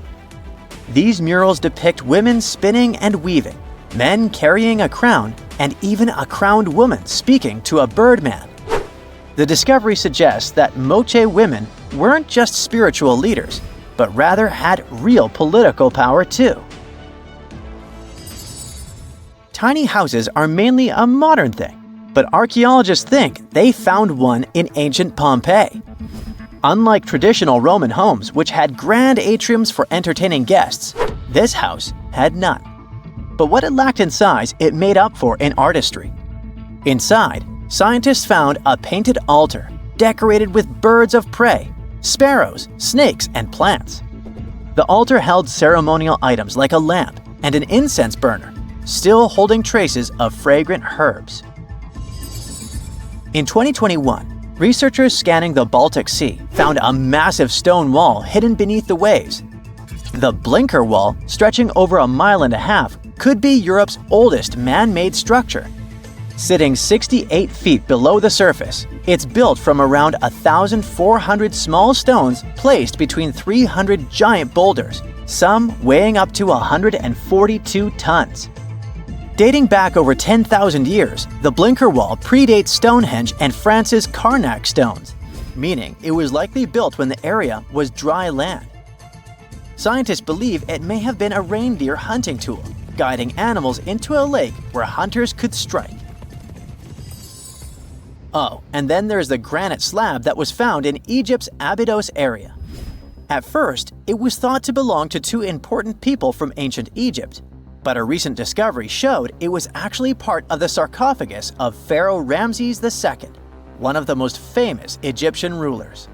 These murals depict women spinning and weaving, men carrying a crown, and even a crowned woman speaking to a birdman. The discovery suggests that Moche women weren't just spiritual leaders, but rather had real political power too. Tiny houses are mainly a modern thing, but archaeologists think they found one in ancient Pompeii. Unlike traditional Roman homes, which had grand atriums for entertaining guests, this house had none. But what it lacked in size, it made up for in artistry. Inside, scientists found a painted altar decorated with birds of prey, sparrows, snakes, and plants. The altar held ceremonial items like a lamp and an incense burner, still holding traces of fragrant herbs. In 2021, researchers scanning the Baltic Sea found a massive stone wall hidden beneath the waves. The Blinker Wall, stretching over 1.5 miles, could be Europe's oldest man-made structure. Sitting 68 feet below the surface, it's built from around 1,400 small stones placed between 300 giant boulders, some weighing up to 142 tons. Dating back over 10,000 years, the Blinker Wall predates Stonehenge and France's Karnak stones, meaning it was likely built when the area was dry land. Scientists believe it may have been a reindeer hunting tool, guiding animals into a lake where hunters could strike. Oh, and then there's the granite slab that was found in Egypt's Abydos area. At first, it was thought to belong to two important people from ancient Egypt, but a recent discovery showed it was actually part of the sarcophagus of Pharaoh Ramses II, one of the most famous Egyptian rulers.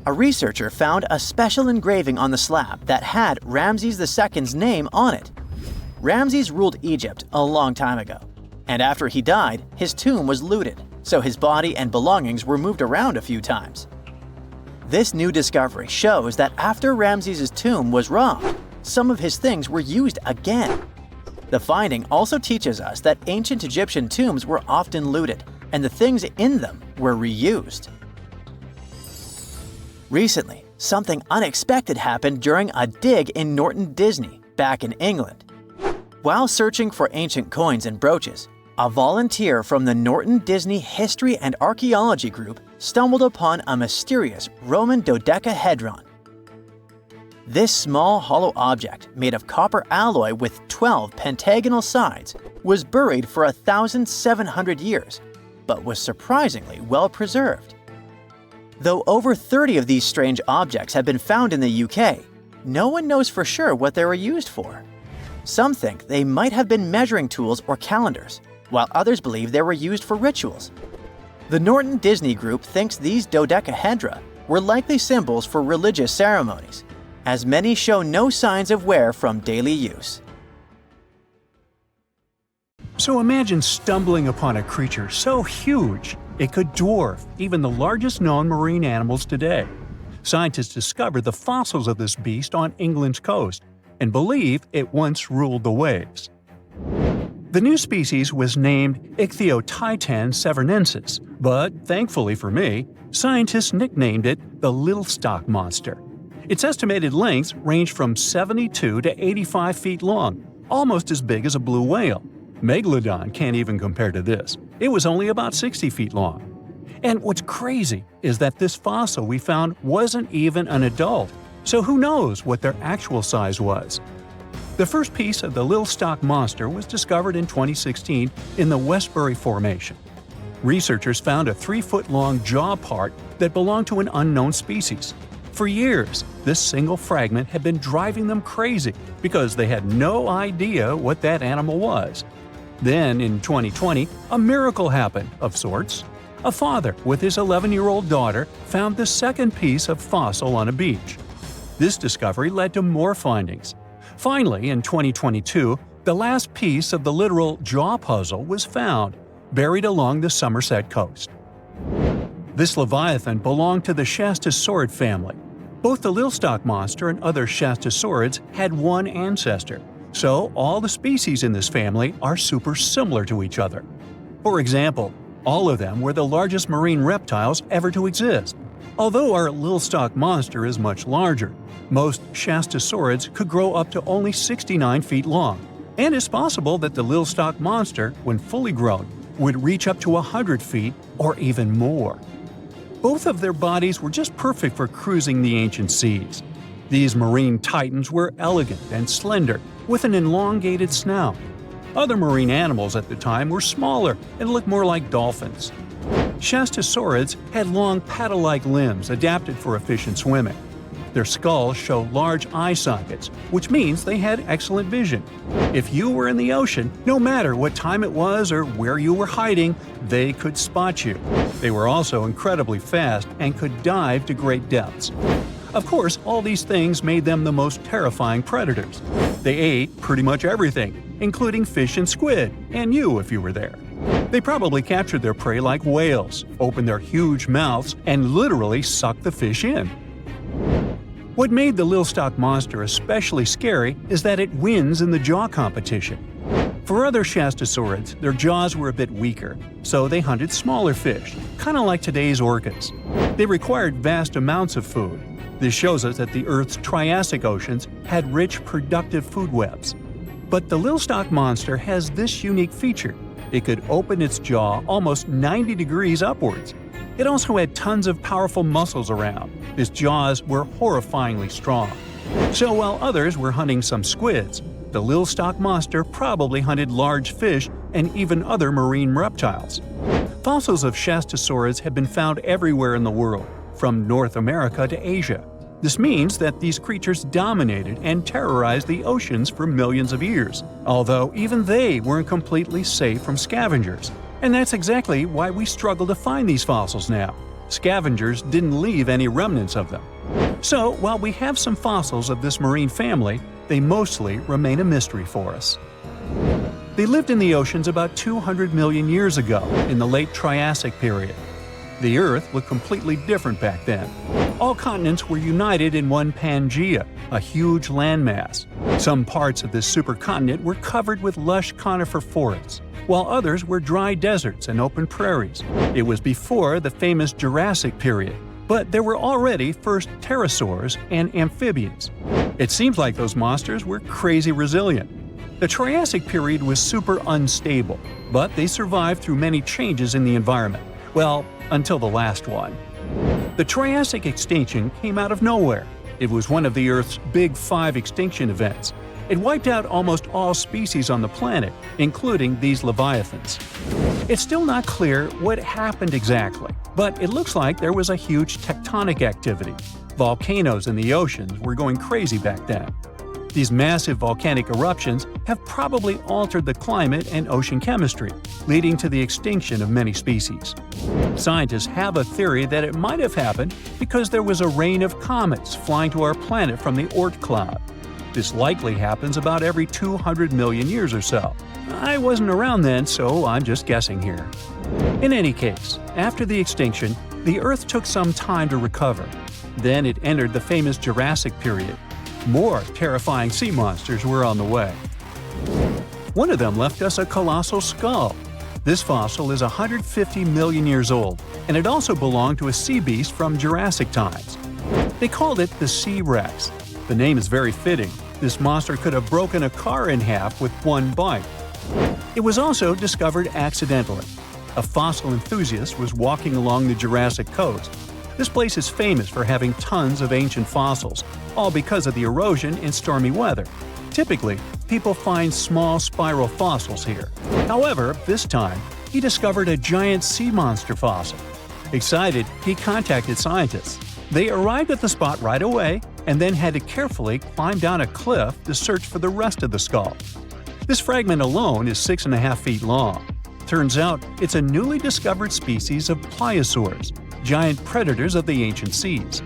A researcher found a special engraving on the slab that had Ramses II's name on it. Ramses ruled Egypt a long time ago, and after he died, his tomb was looted, so his body and belongings were moved around a few times. This new discovery shows that after Ramses' tomb was robbed, some of his things were used again. The finding also teaches us that ancient Egyptian tombs were often looted, and the things in them were reused. Recently, something unexpected happened during a dig in Norton Disney, back in England. While searching for ancient coins and brooches, a volunteer from the Norton Disney History and Archaeology Group stumbled upon a mysterious Roman dodecahedron. This small hollow object, made of copper alloy with 12 pentagonal sides, was buried for 1,700 years, but was surprisingly well preserved. Though over 30 of these strange objects have been found in the UK, no one knows for sure what they were used for. Some think they might have been measuring tools or calendars, while others believe they were used for rituals. The Norton Disney Group thinks these dodecahedra were likely symbols for religious ceremonies, as many show no signs of wear from daily use. So imagine stumbling upon a creature so huge it could dwarf even the largest known marine animals today. Scientists discovered the fossils of this beast on England's coast and believe it once ruled the waves. The new species was named Ichthyotitan severnensis, but thankfully for me, scientists nicknamed it the Little Stock Monster. Its estimated lengths range from 72 to 85 feet long, almost as big as a blue whale. Megalodon can't even compare to this. It was only about 60 feet long. And what's crazy is that this fossil we found wasn't even an adult, so who knows what their actual size was. The first piece of the Little Stock Monster was discovered in 2016 in the Westbury Formation. Researchers found a 3-foot-long jaw part that belonged to an unknown species. For years, this single fragment had been driving them crazy because they had no idea what that animal was. Then, in 2020, a miracle happened, of sorts. A father with his 11-year-old daughter found the second piece of fossil on a beach. This discovery led to more findings. Finally, in 2022, the last piece of the literal jaw puzzle was found, buried along the Somerset coast. This leviathan belonged to the Shastosaurid family. Both the Little Stock Monster and other Shastosaurids had one ancestor, so all the species in this family are super similar to each other. For example, all of them were the largest marine reptiles ever to exist. Although our Little Stock Monster is much larger, most Shastosaurids could grow up to only 69 feet long, and it's possible that the Little Stock Monster, when fully grown, would reach up to 100 feet or even more. Both of their bodies were just perfect for cruising the ancient seas. These marine titans were elegant and slender, with an elongated snout. Other marine animals at the time were smaller and looked more like dolphins. Shastosaurids had long paddle-like limbs adapted for efficient swimming. Their skulls show large eye sockets, which means they had excellent vision. If you were in the ocean, no matter what time it was or where you were hiding, they could spot you. They were also incredibly fast and could dive to great depths. Of course, all these things made them the most terrifying predators. They ate pretty much everything, including fish and squid, and you if you were there. They probably captured their prey like whales, opened their huge mouths, and literally sucked the fish in. What made the Little Stock Monster especially scary is that it wins in the jaw competition. For other Shastosaurids, their jaws were a bit weaker, so they hunted smaller fish, kind of like today's orcas. They required vast amounts of food. This shows us that the Earth's Triassic oceans had rich, productive food webs. But the Little Stock Monster has this unique feature. It could open its jaw almost 90 degrees upwards. It also had tons of powerful muscles around. Its jaws were horrifyingly strong. So while others were hunting some squids, the Little Stock Monster probably hunted large fish and even other marine reptiles. Fossils of Shastosaurids have been found everywhere in the world, from North America to Asia. This means that these creatures dominated and terrorized the oceans for millions of years, although even they weren't completely safe from scavengers. And that's exactly why we struggle to find these fossils now. Scavengers didn't leave any remnants of them. So, while we have some fossils of this marine family, they mostly remain a mystery for us. They lived in the oceans about 200 million years ago, in the late Triassic period. The Earth looked completely different back then. All continents were united in one Pangaea, a huge landmass. Some parts of this supercontinent were covered with lush conifer forests, while others were dry deserts and open prairies. It was before the famous Jurassic period, but there were already first pterosaurs and amphibians. It seems like those monsters were crazy resilient. The Triassic period was super unstable, but they survived through many changes in the environment. Well, until the last one. The Triassic extinction came out of nowhere. It was one of the Earth's Big Five extinction events. It wiped out almost all species on the planet, including these leviathans. It's still not clear what happened exactly, but it looks like there was a huge tectonic activity. Volcanoes in the oceans were going crazy back then. These massive volcanic eruptions have probably altered the climate and ocean chemistry, leading to the extinction of many species. Scientists have a theory that it might have happened because there was a rain of comets flying to our planet from the Oort cloud. This likely happens about every 200 million years or so. I wasn't around then, so I'm just guessing here. In any case, after the extinction, the Earth took some time to recover. Then it entered the famous Jurassic period. More terrifying sea monsters were on the way. One of them left us a colossal skull. This fossil is 150 million years old, and it also belonged to a sea beast from Jurassic times. They called it the shipwreck. The name is very fitting. This monster could have broken a car in half with one bite. It was also discovered accidentally. A fossil enthusiast was walking along the Jurassic coast. This place is famous for having tons of ancient fossils, all because of the erosion in stormy weather. Typically, people find small spiral fossils here. However, this time, he discovered a giant sea monster fossil. Excited, he contacted scientists. They arrived at the spot right away and then had to carefully climb down a cliff to search for the rest of the skull. This fragment alone is 6.5 feet long. Turns out it's a newly discovered species of pliosaurs, giant predators of the ancient seas.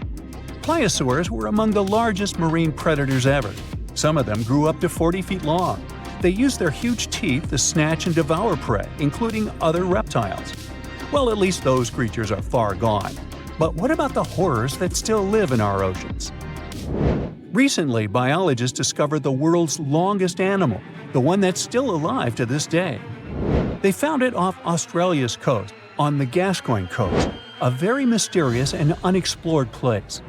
Pliosaurs were among the largest marine predators ever. Some of them grew up to 40 feet long. They used their huge teeth to snatch and devour prey, including other reptiles. Well, at least those creatures are far gone. But what about the horrors that still live in our oceans? Recently, biologists discovered the world's longest animal, the one that's still alive to this day. They found it off Australia's coast, on the Gascoyne coast, a very mysterious and unexplored place.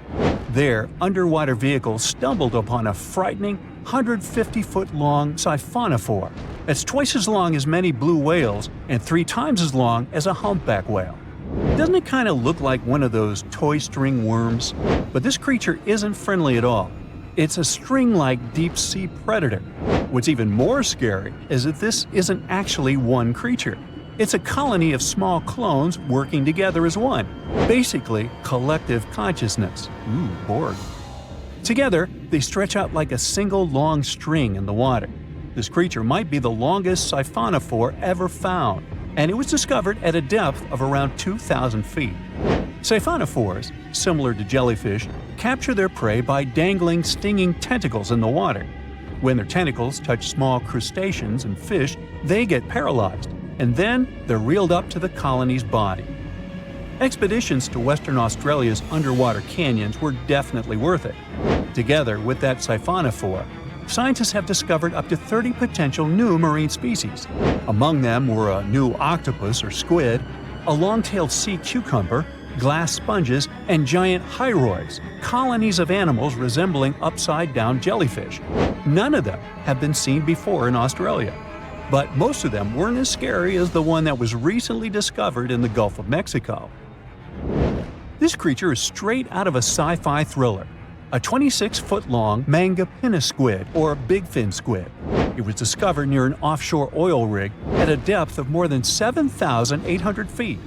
There, underwater vehicles stumbled upon a frightening 150-foot-long siphonophore. That's twice as long as many blue whales and 3 times as long as a humpback whale. Doesn't it kind of look like one of those toy string worms? But this creature isn't friendly at all. It's a string-like deep-sea predator. What's even more scary is that this isn't actually one creature. It's a colony of small clones working together as one. Basically, collective consciousness. Ooh, Borg. Together, they stretch out like a single long string in the water. This creature might be the longest siphonophore ever found, and it was discovered at a depth of around 2,000 feet. Siphonophores, similar to jellyfish, capture their prey by dangling stinging tentacles in the water. When their tentacles touch small crustaceans and fish, they get paralyzed, and then they're reeled up to the colony's body. Expeditions to Western Australia's underwater canyons were definitely worth it. Together with that siphonophore, scientists have discovered up to 30 potential new marine species. Among them were a new octopus or squid, a long-tailed sea cucumber, glass sponges, and giant hyroids, colonies of animals resembling upside-down jellyfish. None of them have been seen before in Australia. But most of them weren't as scary as the one that was recently discovered in the Gulf of Mexico. This creature is straight out of a sci-fi thriller, a 26-foot-long mangapinna squid or bigfin squid. It was discovered near an offshore oil rig at a depth of more than 7,800 feet.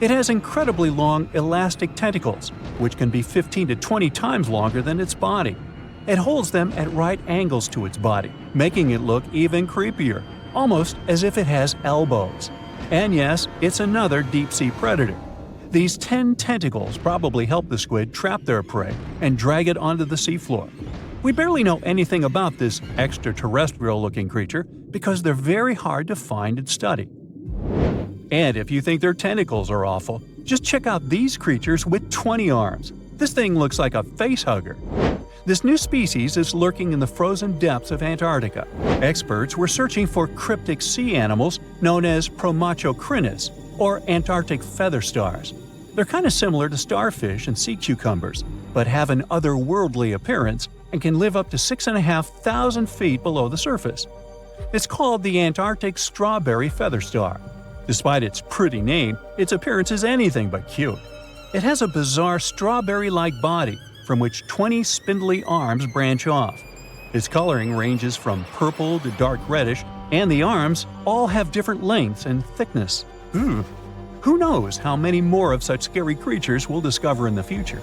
It has incredibly long elastic tentacles, which can be 15 to 20 times longer than its body. It holds them at right angles to its body, making it look even creepier, almost as if it has elbows. And yes, it's another deep-sea predator. These 10 tentacles probably help the squid trap their prey and drag it onto the seafloor. We barely know anything about this extraterrestrial-looking creature because they're very hard to find and study. And if you think their tentacles are awful, just check out these creatures with 20 arms. This thing looks like a facehugger. This new species is lurking in the frozen depths of Antarctica. Experts were searching for cryptic sea animals known as promachocrinis, or Antarctic feather stars. They're kind of similar to starfish and sea cucumbers, but have an otherworldly appearance and can live up to 6,500 feet below the surface. It's called the Antarctic strawberry feather star. Despite its pretty name, its appearance is anything but cute. It has a bizarre strawberry-like body from which 20 spindly arms branch off. Its coloring ranges from purple to dark reddish, and the arms all have different lengths and thickness. Who knows how many more of such scary creatures we'll discover in the future?